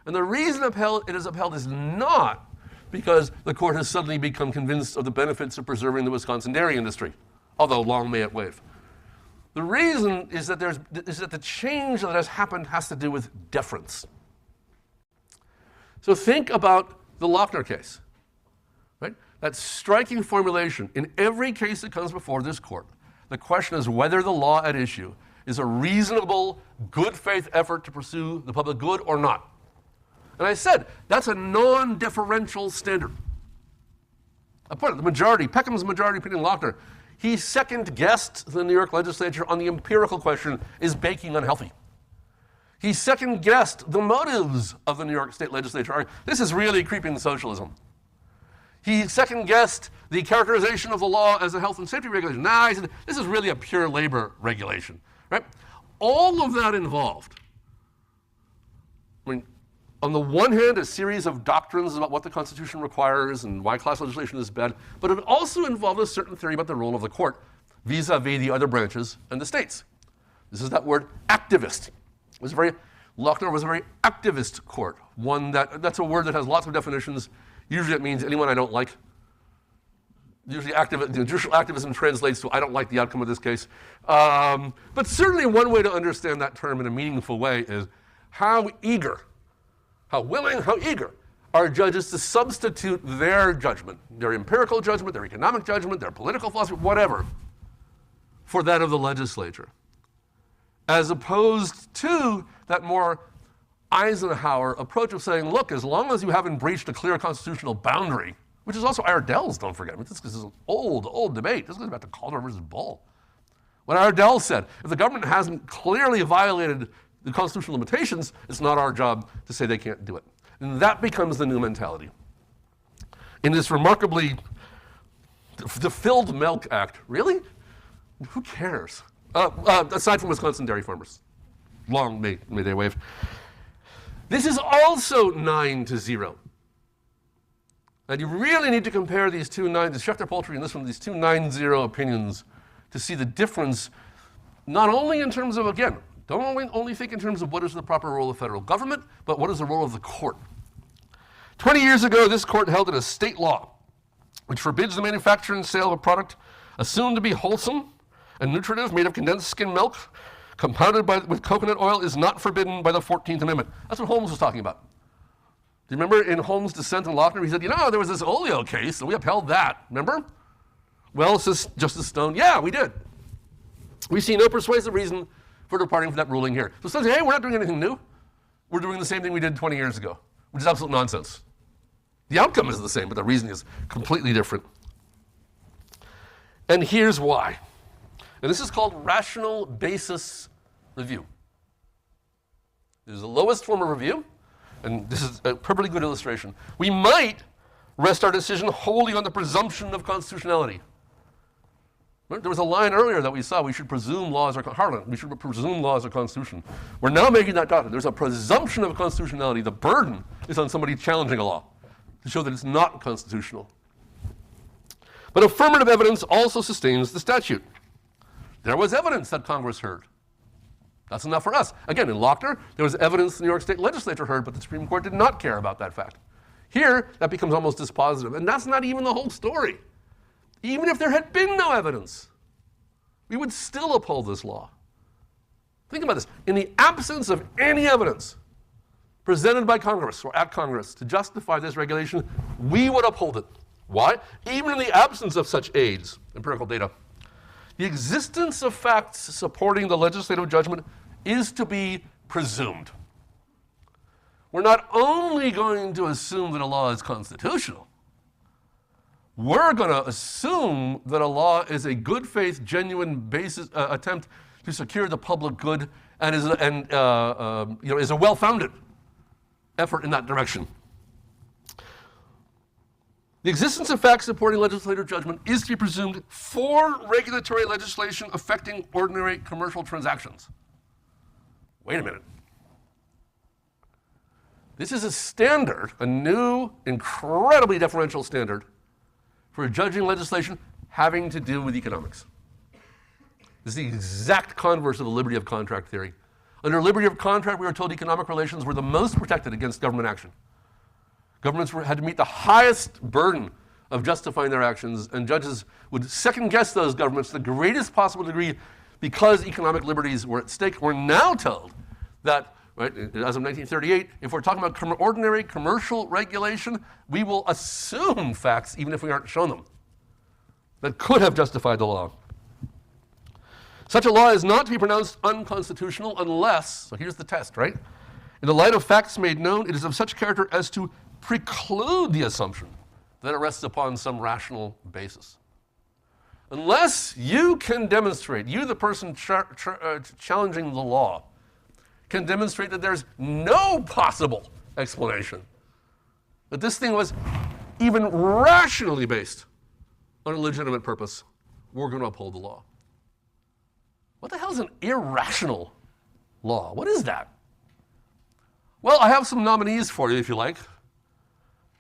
And the reason it is upheld is not because the court has suddenly become convinced of the benefits of preserving the Wisconsin dairy industry, although long may it wave. The reason is that the change that has happened has to do with deference. So think about the Lochner case, right? That striking formulation. In every case that comes before this court, the question is whether the law at issue is a reasonable, good faith effort to pursue the public good or not. And I said, that's a non-deferential standard. I put it, the majority, Peckham's majority opinion, Lochner, he second-guessed the New York legislature on the empirical question, is baking unhealthy? He second-guessed the motives of the New York state legislature. This is really creeping socialism. He second-guessed the characterization of the law as a health and safety regulation. Nah, he said, this is really a pure labor regulation, right? All of that involved, on the one hand, a series of doctrines about what the Constitution requires and why class legislation is bad, but it also involved a certain theory about the role of the court vis-a-vis the other branches and the states. This is that word activist. Lochner was a very activist court, one that's a word that has lots of definitions. Usually it means anyone I don't like. Usually judicial activism translates to I don't like the outcome of this case. But certainly one way to understand that term in a meaningful way is how eager, how willing, how eager are judges to substitute their judgment, their empirical judgment, their economic judgment, their political philosophy, whatever, for that of the legislature. As opposed to that more Eisenhower approach of saying, look, as long as you haven't breached a clear constitutional boundary, which is also Iredell's, don't forget. This is an old debate. This goes back to Calder versus Bull. What Iredell said, if the government hasn't clearly violated the constitutional limitations, it's not our job to say they can't do it. And that becomes the new mentality. In this remarkably, the Filled Milk Act, really? Who cares? Aside from Wisconsin dairy farmers. Long may they wave. This is also 9-0. And you really need to compare these two the Schechter-Poultry and this one, these two 9-0 opinions to see the difference, not only in terms of, again, don't only think in terms of what is the proper role of federal government, but what is the role of the court. 20 years ago, this court held that a state law which forbids the manufacture and sale of a product assumed to be wholesome and nutritive, made of condensed skim milk, compounded with coconut oil, is not forbidden by the 14th Amendment. That's what Holmes was talking about. Do you remember in Holmes' dissent in Lochner, he said, there was this oleo case, and we upheld that. Remember? Well, says Justice Stone, yeah, we did. We see no persuasive reason for departing from that ruling here. So Stone said, hey, we're not doing anything new. We're doing the same thing we did 20 years ago, which is absolute nonsense. The outcome is the same, but the reasoning is completely different. And here's why. And this is called rational basis review. This is the lowest form of review, and this is a perfectly good illustration. We might rest our decision wholly on the presumption of constitutionality. There was a line earlier that we saw, we should presume laws are, Harlan, we should presume laws are constitution. We're now making that doctrine. There's a presumption of constitutionality. The burden is on somebody challenging a law to show that it's not constitutional. But affirmative evidence also sustains the statute. There was evidence that Congress heard. That's enough for us. Again, in Lochner, there was evidence the New York State Legislature heard, but the Supreme Court did not care about that fact. Here, that becomes almost dispositive, and that's not even the whole story. Even if there had been no evidence, we would still uphold this law. Think about this. In the absence of any evidence presented by Congress or at Congress to justify this regulation, we would uphold it. Why? Even in the absence of such aids, empirical data, the existence of facts supporting the legislative judgment is to be presumed. We're not only going to assume that a law is constitutional, we're going to assume that a law is a good faith, genuine basis, attempt to secure the public good and is a well-founded effort in that direction. The existence of facts supporting legislative judgment is to be presumed for regulatory legislation affecting ordinary commercial transactions. Wait a minute. This is a standard, a new, incredibly deferential standard for judging legislation having to do with economics. This is the exact converse of the liberty of contract theory. Under liberty of contract, we were told economic relations were the most protected against government action. Governments had to meet the highest burden of justifying their actions, and judges would second-guess those governments to the greatest possible degree because economic liberties were at stake. We're now told that, right, as of 1938, if we're talking about ordinary commercial regulation, we will assume facts even if we aren't shown them that could have justified the law. Such a law is not to be pronounced unconstitutional unless, so here's the test, right? In the light of facts made known, it is of such character as to preclude the assumption that it rests upon some rational basis. Unless you can demonstrate, you the person challenging the law, can demonstrate that there's no possible explanation that this thing was even rationally based on a legitimate purpose, we're going to uphold the law. What the hell is an irrational law? What is that? Well, I have some nominees for you if you like.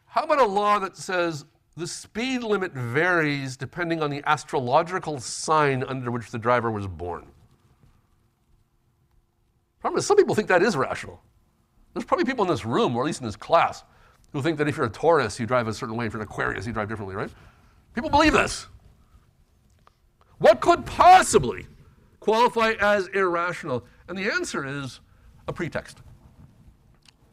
How about a law that says the speed limit varies depending on the astrological sign under which the driver was born? Problem is, some people think that is rational. There's probably people in this room, or at least in this class, who think that if you're a Taurus, you drive a certain way. If you're an Aquarius, you drive differently, right? People believe this. What could possibly qualify as irrational? And the answer is a pretext.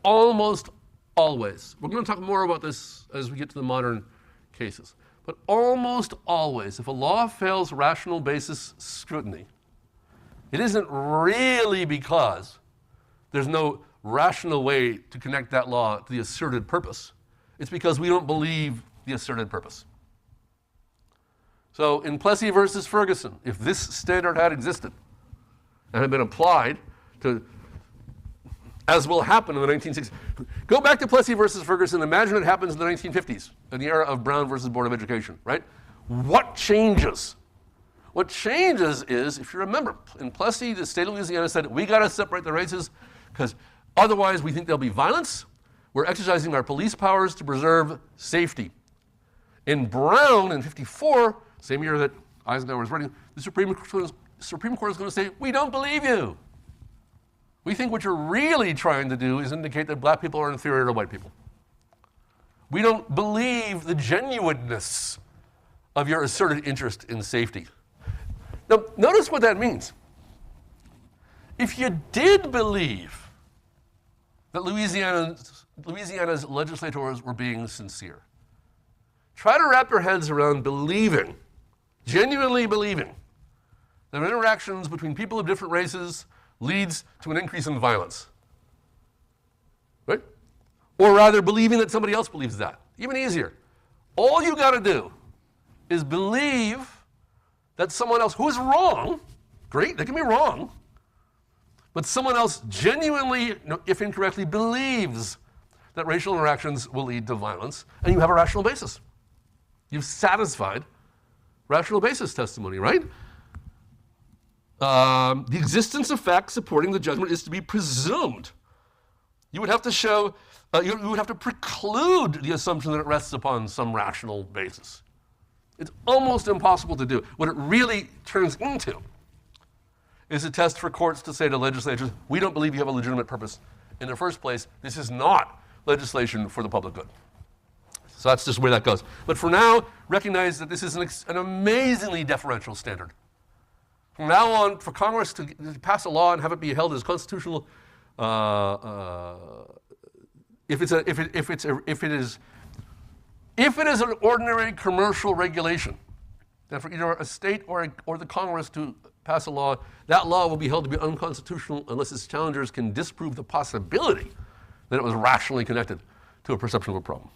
Almost always. We're going to talk more about this as we get to the modern cases. But almost always, if a law fails rational basis scrutiny, it isn't really because there's no rational way to connect that law to the asserted purpose. It's because we don't believe the asserted purpose. So in Plessy versus Ferguson, if this standard had existed and had been applied to, as will happen in the 1960s. Go back to Plessy versus Ferguson. Imagine it happens in the 1950s, in the era of Brown versus Board of Education, right? What changes? What changes is, if you remember, in Plessy, the state of Louisiana said, we got to separate the races because otherwise we think there'll be violence. We're exercising our police powers to preserve safety. In Brown, in 54, same year that Eisenhower was running, the Supreme Court is going to say, we don't believe you. We think what you're really trying to do is indicate that black people are inferior to white people. We don't believe the genuineness of your asserted interest in safety. Now, notice what that means. If you did believe that Louisiana's legislators were being sincere, try to wrap your heads around believing, genuinely believing, that interactions between people of different races leads to an increase in violence, right? Or rather, believing that somebody else believes that. Even easier. All you got to do is believe that someone else who is wrong, great, they can be wrong, but someone else genuinely, if incorrectly, believes that racial interactions will lead to violence, and you have a rational basis. You've satisfied rational basis testimony, right? The existence of facts supporting the judgment is to be presumed. You would have to show, you would have to preclude the assumption that it rests upon some rational basis. It's almost impossible to do. What it really turns into is a test for courts to say to legislatures, we don't believe you have a legitimate purpose in the first place. This is not legislation for the public good. So that's just where that goes. But for now, recognize that this is an amazingly deferential standard. From now on, for Congress to pass a law and have it be held as constitutional, if it is an ordinary commercial regulation, then for either a state or the Congress to pass a law, that law will be held to be unconstitutional unless its challengers can disprove the possibility that it was rationally connected to a perception of a problem.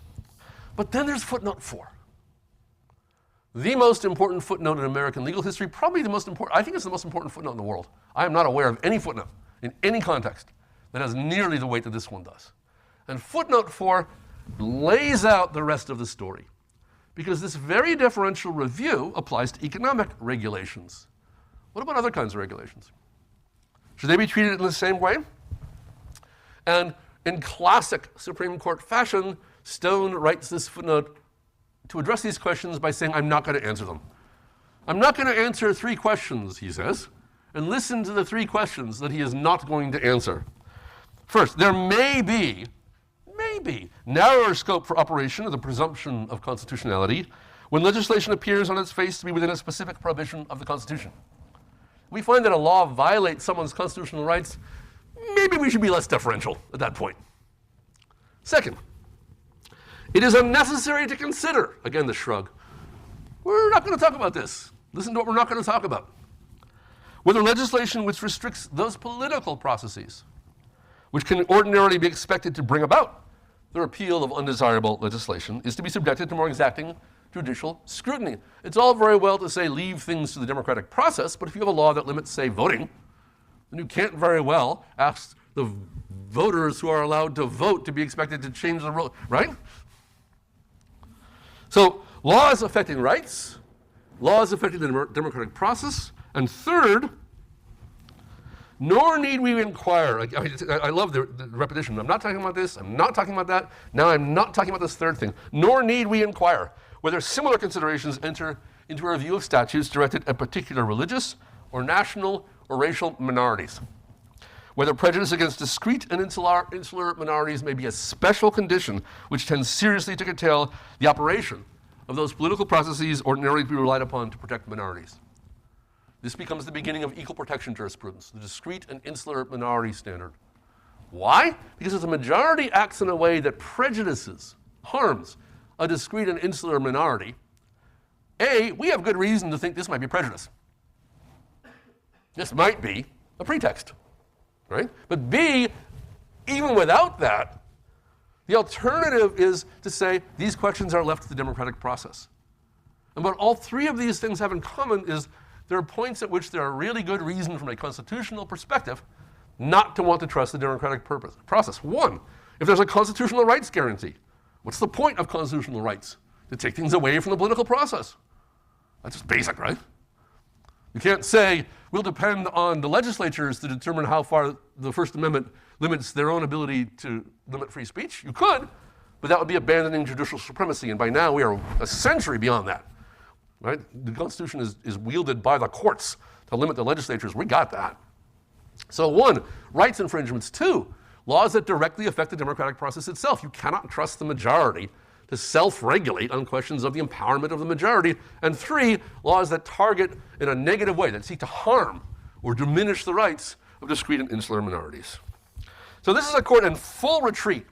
But then there's footnote 4. The most important footnote in American legal history, probably the most important, I think it's the most important footnote in the world. I am not aware of any footnote in any context that has nearly the weight that this one does. And footnote 4 lays out the rest of the story, because this very deferential review applies to economic regulations. What about other kinds of regulations? Should they be treated in the same way? And in classic Supreme Court fashion, Stone writes this footnote to address these questions by saying, I'm not going to answer them. I'm not going to answer 3 questions, he says, and listen to the 3 questions that he is not going to answer. First, there may be narrower scope for operation of the presumption of constitutionality when legislation appears on its face to be within a specific prohibition of the Constitution. We find that a law violates someone's constitutional rights, maybe we should be less deferential at that point. Second, it is unnecessary to consider, again the shrug, we're not going to talk about this. Listen to what we're not going to talk about. Whether legislation which restricts those political processes which can ordinarily be expected to bring about the repeal of undesirable legislation is to be subjected to more exacting judicial scrutiny. It's all very well to say leave things to the democratic process, but if you have a law that limits, say, voting, then you can't very well ask the voters who are allowed to vote to be expected to change the rule, right? So laws affecting rights, laws affecting the democratic process, and third, nor need we inquire. I love the repetition. I'm not talking about this, I'm not talking about that, now I'm not talking about this third thing. Nor need we inquire whether similar considerations enter into a review of statutes directed at particular religious or national or racial minorities. Whether prejudice against discrete and insular minorities may be a special condition which tends seriously to curtail the operation of those political processes ordinarily to be relied upon to protect minorities. This becomes the beginning of equal protection jurisprudence, the discrete and insular minority standard. Why? Because if the majority acts in a way that prejudices, harms a discrete and insular minority, A, we have good reason to think this might be prejudice. This might be a pretext, right? But B, even without that, the alternative is to say these questions are left to the democratic process. And what all 3 of these things have in common is there are points at which there are really good reason from a constitutional perspective not to want to trust the democratic process. 1, if there's a constitutional rights guarantee, what's the point of constitutional rights? To take things away from the political process. That's just basic, right? You can't say, we'll depend on the legislatures to determine how far the First Amendment limits their own ability to limit free speech. You could, but that would be abandoning judicial supremacy, and by now we are a century beyond that. Right? The Constitution is wielded by the courts to limit the legislatures. We got that. So 1, rights infringements. 2, laws that directly affect the democratic process itself. You cannot trust the majority to self-regulate on questions of the empowerment of the majority. And 3, laws that target in a negative way, that seek to harm or diminish the rights of discrete and insular minorities. So this is a court in full retreat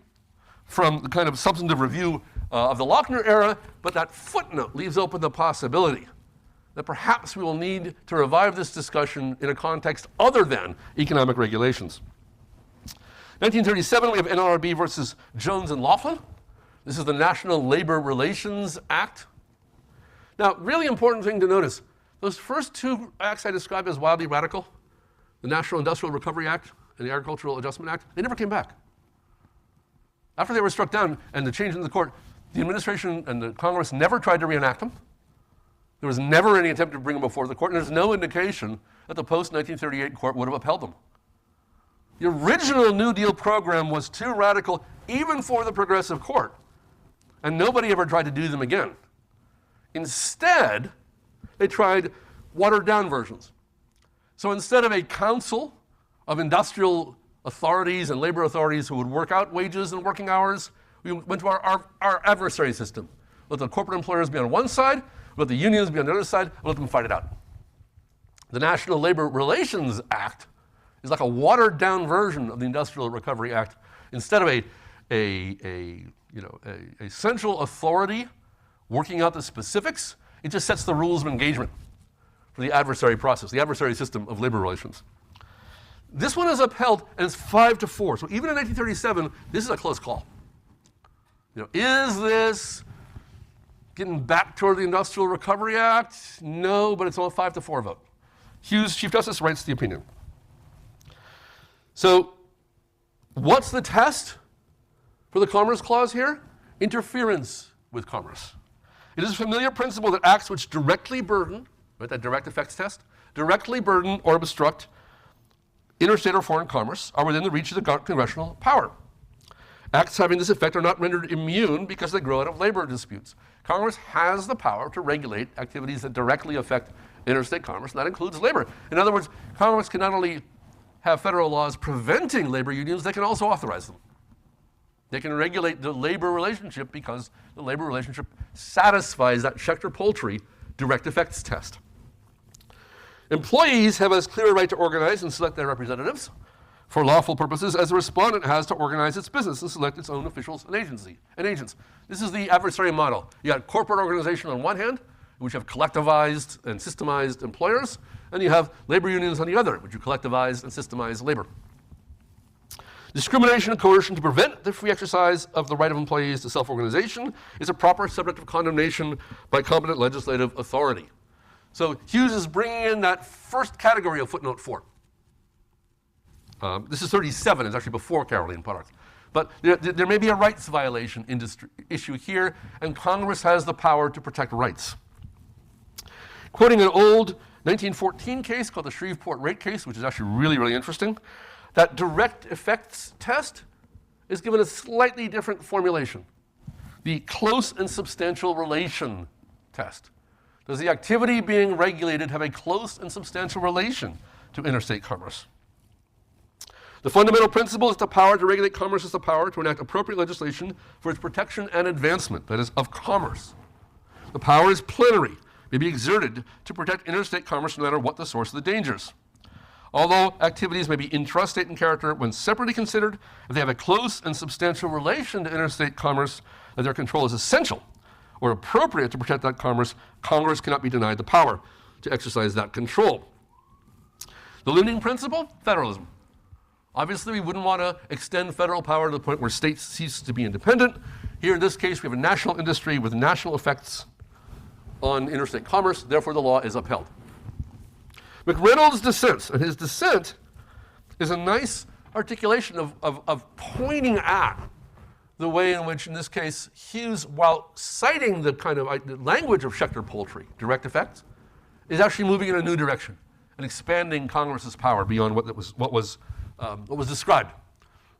from the kind of substantive review of the Lochner era, but that footnote leaves open the possibility that perhaps we will need to revive this discussion in a context other than economic regulations. 1937, we have NLRB versus Jones and Laughlin. This is the National Labor Relations Act. Now, really important thing to notice, those first 2 acts I described as wildly radical, the National Industrial Recovery Act and the Agricultural Adjustment Act, they never came back. After they were struck down and the change in the court, the administration and the Congress never tried to reenact them. There was never any attempt to bring them before the court, and there's no indication that the post-1938 court would have upheld them. The original New Deal program was too radical even for the progressive court, and nobody ever tried to do them again. Instead, they tried watered-down versions. So instead of a council of industrial authorities and labor authorities who would work out wages and working hours, we went to our adversary system. Let the corporate employers be on one side, let the unions be on the other side, and let them fight it out. The National Labor Relations Act is like a watered-down version of the Industrial Recovery Act. Instead of a central authority working out the specifics, it just sets the rules of engagement for the adversary process, the adversary system of labor relations. This one is upheld, and it's 5-4. So even in 1937, this is a close call. Is this getting back toward the Industrial Recovery Act? No, but it's on a 5-4 vote. Hughes, Chief Justice, writes the opinion. So what's the test for the Commerce Clause here? Interference with commerce. It is a familiar principle that acts which directly burden, right, that direct effects test, directly burden or obstruct interstate or foreign commerce are within the reach of the congressional power. Acts having this effect are not rendered immune because they grow out of labor disputes. Congress has the power to regulate activities that directly affect interstate commerce, and that includes labor. In other words, Congress can not only have federal laws preventing labor unions, they can also authorize them. They can regulate the labor relationship because the labor relationship satisfies that Schechter-Poultry direct effects test. Employees have as clear a right to organize and select their representatives for lawful purposes as the respondent has to organize its business and select its own officials and agents. This is the adversary model. You got corporate organization on one hand, which have collectivized and systemized employers, and you have labor unions on the other, which you collectivize and systemize labor. Discrimination and coercion to prevent the free exercise of the right of employees to self-organization is a proper subject of condemnation by competent legislative authority. So Hughes is bringing in that first category of footnote 4. This is 37, it's actually before Caroline Pollock. But there may be a rights violation issue here, and Congress has the power to protect rights. Quoting an old 1914 case called the Shreveport Rate Case, which is actually really, really interesting, that direct effects test is given a slightly different formulation. The close and substantial relation test. Does the activity being regulated have a close and substantial relation to interstate commerce? The fundamental principle is the power to regulate commerce is the power to enact appropriate legislation for its protection and advancement, that is, of commerce. The power is plenary, may be exerted to protect interstate commerce no matter what the source of the dangers. Although activities may be intrastate in character, when separately considered, if they have a close and substantial relation to interstate commerce, that their control is essential or appropriate to protect that commerce, Congress cannot be denied the power to exercise that control. The limiting principle, federalism. Obviously, we wouldn't want to extend federal power to the point where states cease to be independent. Here, in this case, we have a national industry with national effects on interstate commerce. Therefore, the law is upheld. McReynolds dissents, and his dissent is a nice articulation of pointing at the way in which, in this case, Hughes, while citing the kind of language of Schechter-Poultry, direct effects, is actually moving in a new direction and expanding Congress's power beyond what was described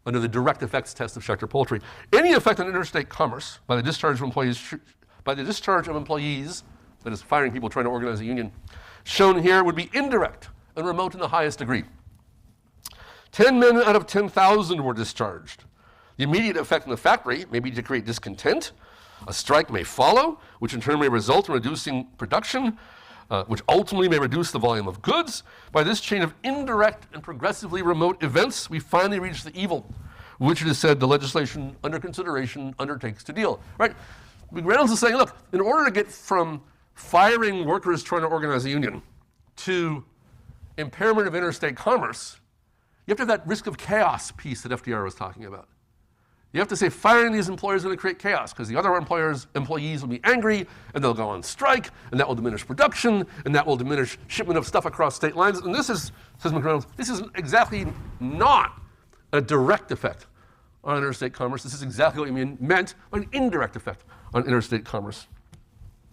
under the direct effects test of Schechter-Poultry. Any effect on interstate commerce by the discharge of employees, that is, firing people trying to organize a union, shown here would be indirect and remote in the highest degree. 10 men out of 10,000 were discharged. The immediate effect in the factory may be to create discontent. A strike may follow, which in turn may result in reducing production, which ultimately may reduce the volume of goods. By this chain of indirect and progressively remote events, we finally reach the evil, which it is said the legislation under consideration undertakes to deal. Right? Reynolds is saying, look, in order to get from firing workers trying to organize a union to impairment of interstate commerce, you have to have that risk of chaos piece that FDR was talking about. You have to say firing these employers is going to create chaos because the other employees will be angry and they'll go on strike and that will diminish production and that will diminish shipment of stuff across state lines. And this is, says McReynolds, this is exactly not a direct effect on interstate commerce. This is exactly what he meant by an indirect effect on interstate commerce.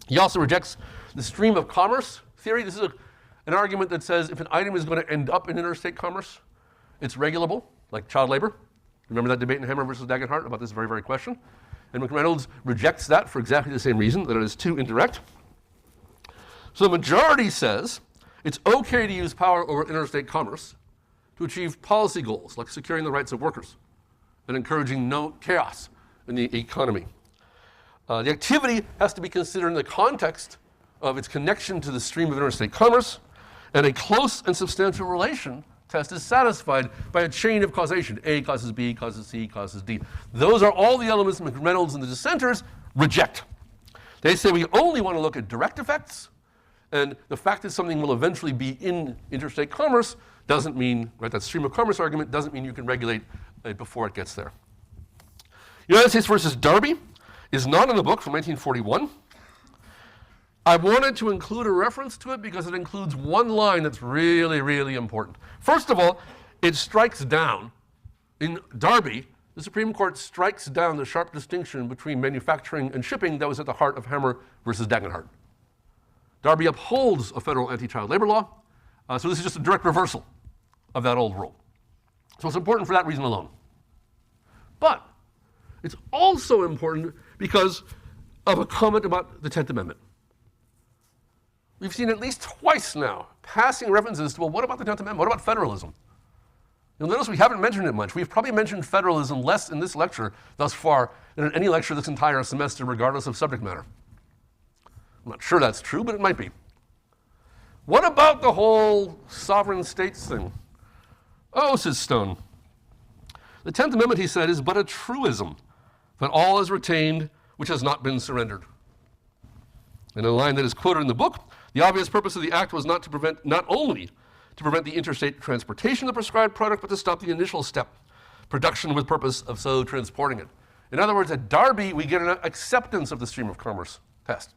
He also rejects the stream of commerce theory. This is an argument that says if an item is going to end up in interstate commerce, it's regulable, like child labor. Remember that debate in Hammer versus Dagenhart about this very, very question? And McReynolds rejects that for exactly the same reason, that it is too indirect. So the majority says it's okay to use power over interstate commerce to achieve policy goals, like securing the rights of workers and encouraging no chaos in the economy. The activity has to be considered in the context of its connection to the stream of interstate commerce, and a close and substantial relation test is satisfied by a chain of causation. A causes B, causes C, causes D. Those are all the elements McReynolds and the dissenters reject. They say we only want to look at direct effects, and the fact that something will eventually be in interstate commerce doesn't mean, right, that stream of commerce argument doesn't mean you can regulate it before it gets there. United States versus Darby is not in the book from 1941. I wanted to include a reference to it because it includes one line that's really, really important. First of all, it strikes down, in Darby, the Supreme Court strikes down the sharp distinction between manufacturing and shipping that was at the heart of Hammer versus Dagenhart. Darby upholds a federal anti-child labor law, so this is just a direct reversal of that old rule. So it's important for that reason alone. But it's also important because of a comment about the 10th Amendment. We've seen at least twice now passing references to, well, what about the 10th Amendment? What about federalism? You'll notice we haven't mentioned it much. We've probably mentioned federalism less in this lecture thus far than in any lecture this entire semester, regardless of subject matter. I'm not sure that's true, but it might be. What about the whole sovereign states thing? Oh, says Stone. The 10th Amendment, he said, is but a truism, that all is retained which has not been surrendered. In a line that is quoted in the book, the obvious purpose of the act was not only to prevent the interstate transportation of the prescribed product, but to stop the initial step, production with purpose of so transporting it. In other words, at Darby, we get an acceptance of the stream of commerce test.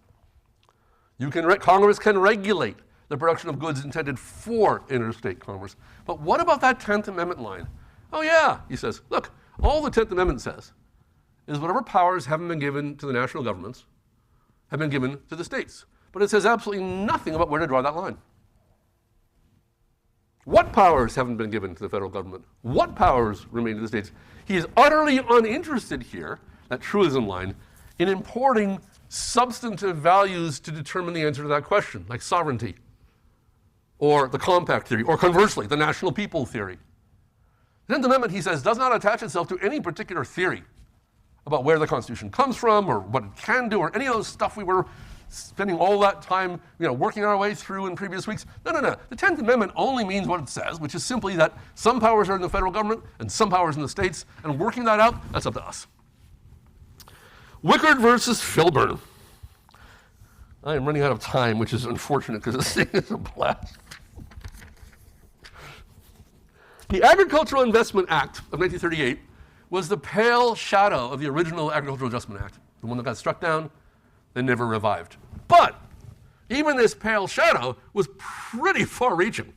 Congress can regulate the production of goods intended for interstate commerce. But what about that 10th Amendment line? Oh yeah, he says, look, all the 10th Amendment says is whatever powers haven't been given to the national governments have been given to the states. But it says absolutely nothing about where to draw that line. What powers haven't been given to the federal government? What powers remain to the states? He is utterly uninterested here, that truism line, in importing substantive values to determine the answer to that question, like sovereignty, or the compact theory, or conversely, the national people theory. The 10th Amendment, he says, does not attach itself to any particular theory about where the Constitution comes from, or what it can do, or any of those stuff we were spending all that time, working our way through in previous weeks. No. The 10th Amendment only means what it says, which is simply that some powers are in the federal government and some powers in the states, and working that out, that's up to us. Wickard versus Filburn. I am running out of time, which is unfortunate because this thing is a blast. The Agricultural Investment Act of 1938 was the pale shadow of the original Agricultural Adjustment Act, the one that got struck down and never revived. But even this pale shadow was pretty far-reaching.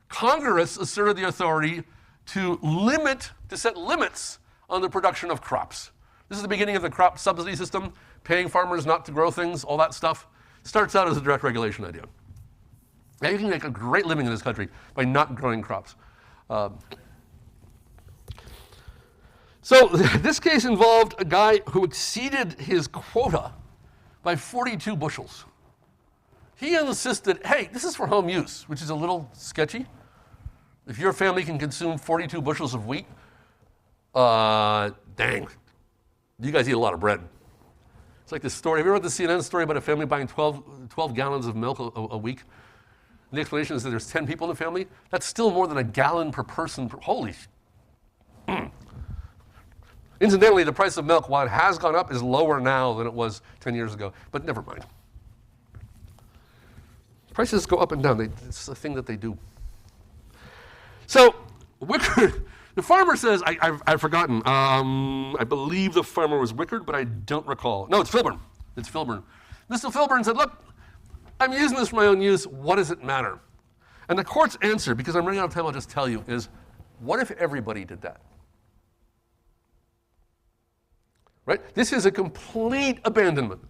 Congress asserted the authority to set limits on the production of crops. This is the beginning of the crop subsidy system, paying farmers not to grow things, all that stuff. Starts out as a direct regulation idea. Now you can make a great living in this country by not growing crops. So this case involved a guy who exceeded his quota by 42 bushels. He insisted, hey, this is for home use, which is a little sketchy. If your family can consume 42 bushels of wheat, dang, you guys eat a lot of bread. It's like this story. Have you ever read the CNN story about a family buying 12 gallons of milk a week? And the explanation is that there's 10 people in the family. That's still more than a gallon per person. Holy Incidentally, the price of milk, while it has gone up, is lower now than it was 10 years ago. But never mind. Prices go up and down. It's a thing that they do. So Wickard, the farmer says, I've forgotten. I believe the farmer was Wickard, but I don't recall. No, it's Filburn. It's Filburn. Mr. Filburn said, look, I'm using this for my own use. What does it matter? And the court's answer, because I'm running out of time, I'll just tell you, is what if everybody did that? right? This is a complete abandonment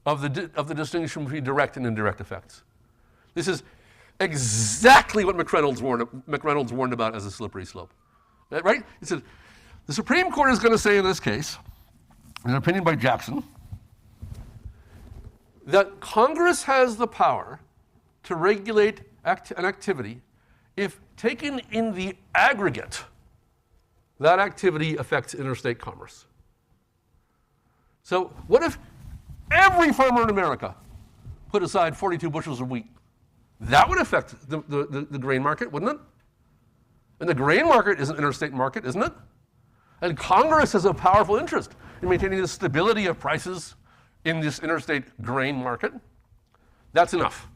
of the distinction between direct and indirect effects. This is exactly what McReynolds warned about as a slippery slope, right? He said, the Supreme Court is going to say in this case, in an opinion by Jackson, that Congress has the power to regulate an activity if taken in the aggregate, that activity affects interstate commerce. So what if every farmer in America put aside 42 bushels of wheat? That would affect the grain market, wouldn't it? And the grain market is an interstate market, isn't it? And Congress has a powerful interest in maintaining the stability of prices in this interstate grain market. That's enough.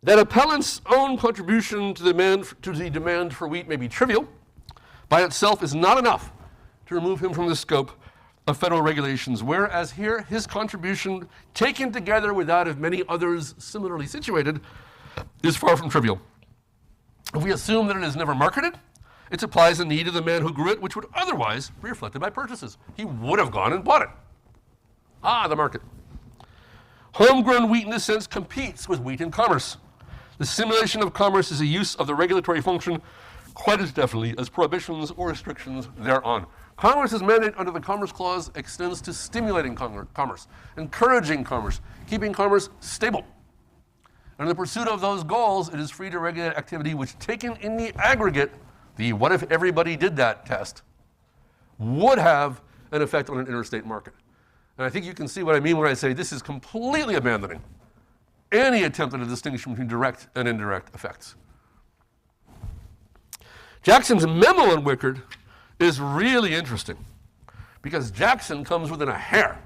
That appellant's own contribution to the demand for wheat may be trivial by itself is not enough to remove him from the scope of federal regulations, whereas here his contribution, taken together with that of many others similarly situated, is far from trivial. If we assume that it is never marketed, it supplies the need of the man who grew it, which would otherwise be reflected by purchases. He would have gone and bought it. The market. Homegrown wheat, in this sense, competes with wheat in commerce. The simulation of commerce is a use of the regulatory function quite as definitely as prohibitions or restrictions thereon. Congress's mandate under the Commerce Clause extends to stimulating commerce, encouraging commerce, keeping commerce stable. And in the pursuit of those goals, it is free to regulate activity which, taken in the aggregate, the what if everybody did that test, would have an effect on an interstate market. And I think you can see what I mean when I say this is completely abandoning any attempt at a distinction between direct and indirect effects. Jackson's memo on Wickard is really interesting because Jackson comes within a hair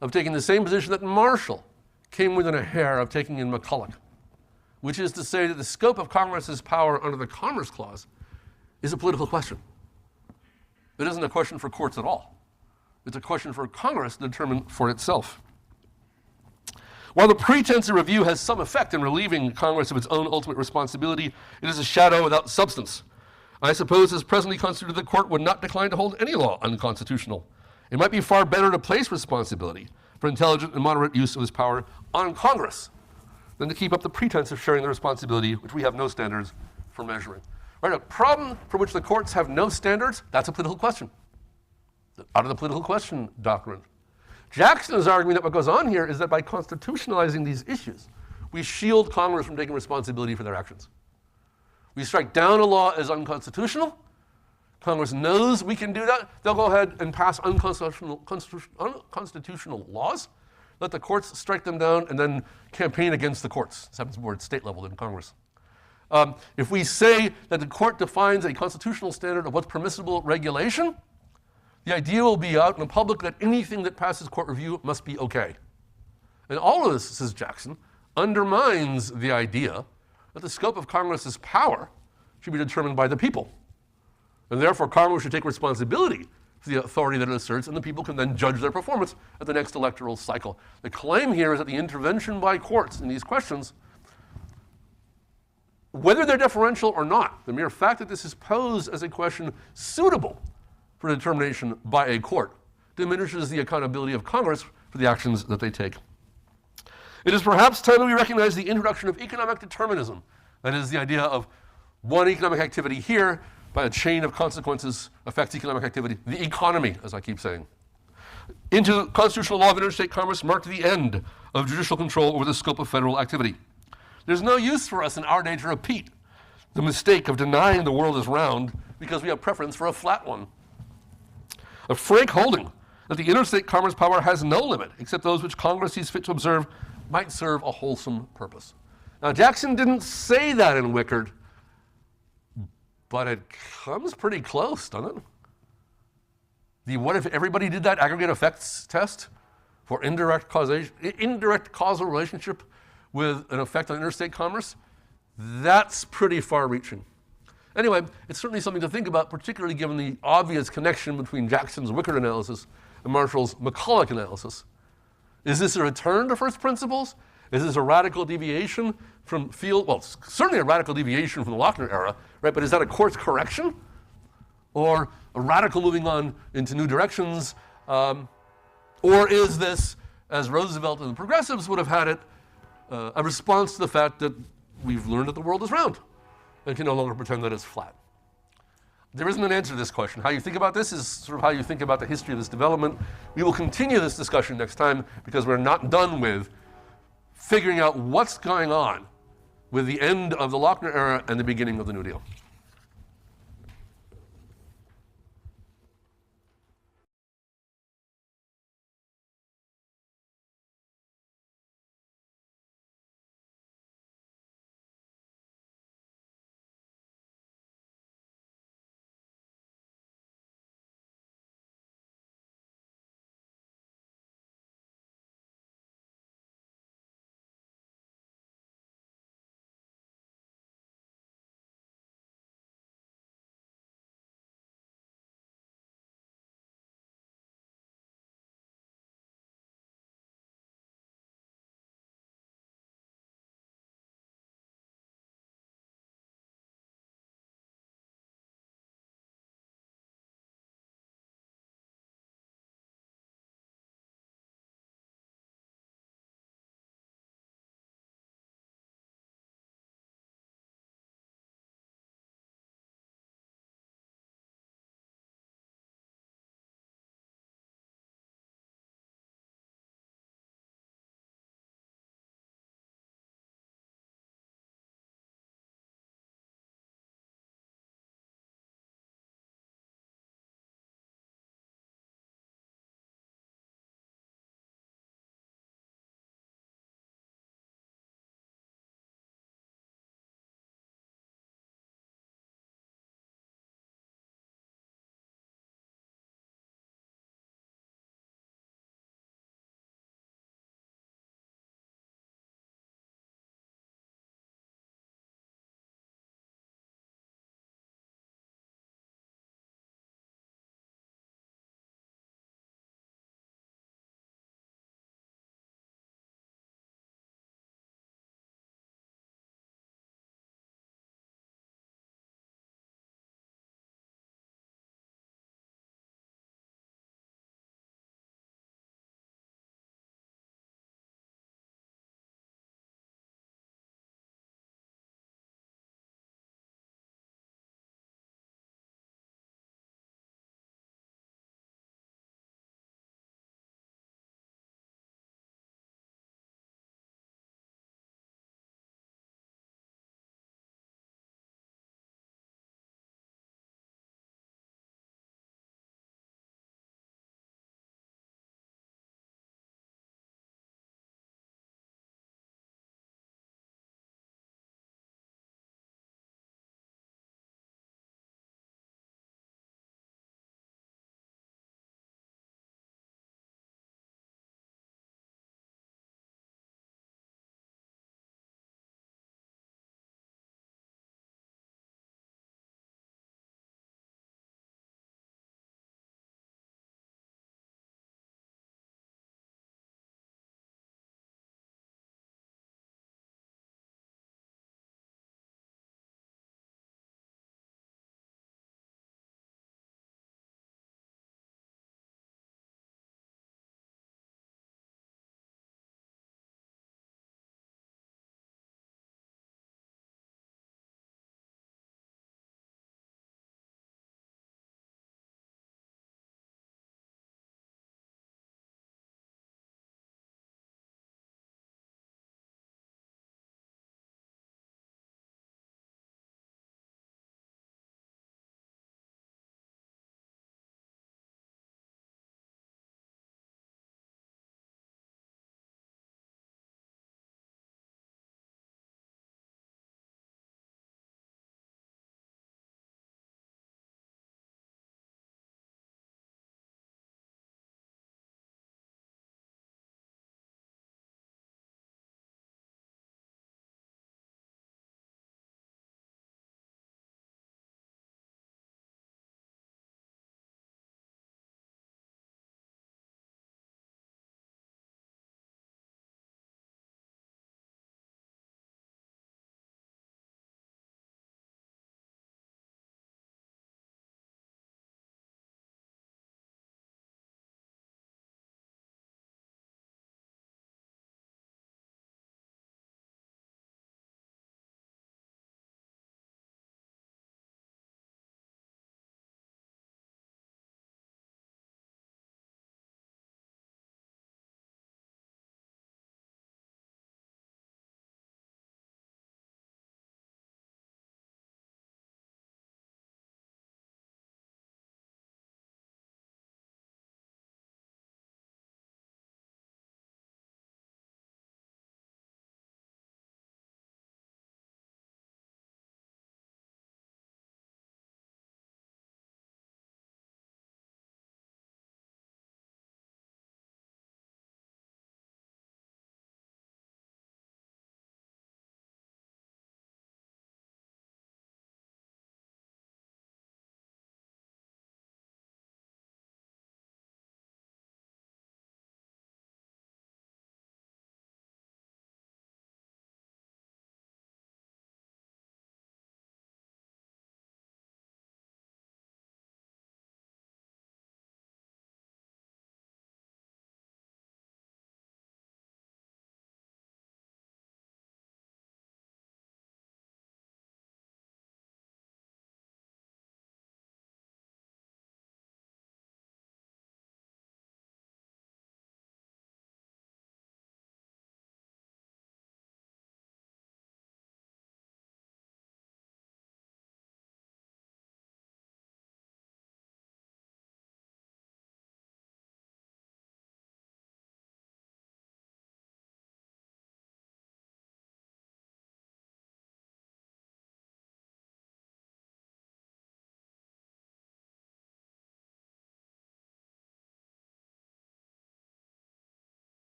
of taking the same position that Marshall came within a hair of taking in McCulloch, which is to say that the scope of Congress's power under the Commerce Clause is a political question. It isn't a question for courts at all. It's a question for Congress to determine for itself. While the pretense of review has some effect in relieving Congress of its own ultimate responsibility, it is a shadow without substance. I suppose as presently constituted, the court would not decline to hold any law unconstitutional. It might be far better to place responsibility for intelligent and moderate use of this power on Congress than to keep up the pretense of sharing the responsibility, which we have no standards for measuring. Right, a problem for which the courts have no standards, that's a political question. Out of the political question doctrine. Jackson is arguing that what goes on here is that by constitutionalizing these issues, we shield Congress from taking responsibility for their actions. We strike down a law as unconstitutional. Congress knows we can do that. They'll go ahead and pass unconstitutional laws, let the courts strike them down, and then campaign against the courts. This happens more at state level than Congress. If we say that the court defines a constitutional standard of what's permissible regulation, the idea will be out in the public that anything that passes court review must be okay. And all of this, says Jackson, undermines the idea that the scope of Congress's power should be determined by the people. And therefore, Congress should take responsibility for the authority that it asserts, and the people can then judge their performance at the next electoral cycle. The claim here is that the intervention by courts in these questions, whether they're deferential or not, the mere fact that this is posed as a question suitable for determination by a court diminishes the accountability of Congress for the actions that they take. It is perhaps time that we recognize the introduction of economic determinism. That is, the idea of one economic activity here by a chain of consequences affects economic activity. The economy, as I keep saying. Into constitutional law of interstate commerce marked the end of judicial control over the scope of federal activity. There's no use for us in our day to repeat the mistake of denying the world is round because we have preference for a flat one. A frank holding that the interstate commerce power has no limit except those which Congress sees fit to observe might serve a wholesome purpose. Now, Jackson didn't say that in Wickard, but it comes pretty close, doesn't it? The what if everybody did that aggregate effects test for indirect causal relationship with an effect on interstate commerce? That's pretty far-reaching. Anyway, it's certainly something to think about, particularly given the obvious connection between Jackson's Wickard analysis and Marshall's McCulloch analysis. Is this a return to first principles? Is this a radical deviation from field? Well, it's certainly a radical deviation from the Lochner era, right? But is that a course correction or a radical moving on into new directions? Or is this, as Roosevelt and the progressives would have had it, a response to the fact that we've learned that the world is round and can no longer pretend that it's flat? There isn't an answer to this question. How you think about this is sort of how you think about the history of this development. We will continue this discussion next time because we're not done with figuring out what's going on with the end of the Lochner era and the beginning of the New Deal.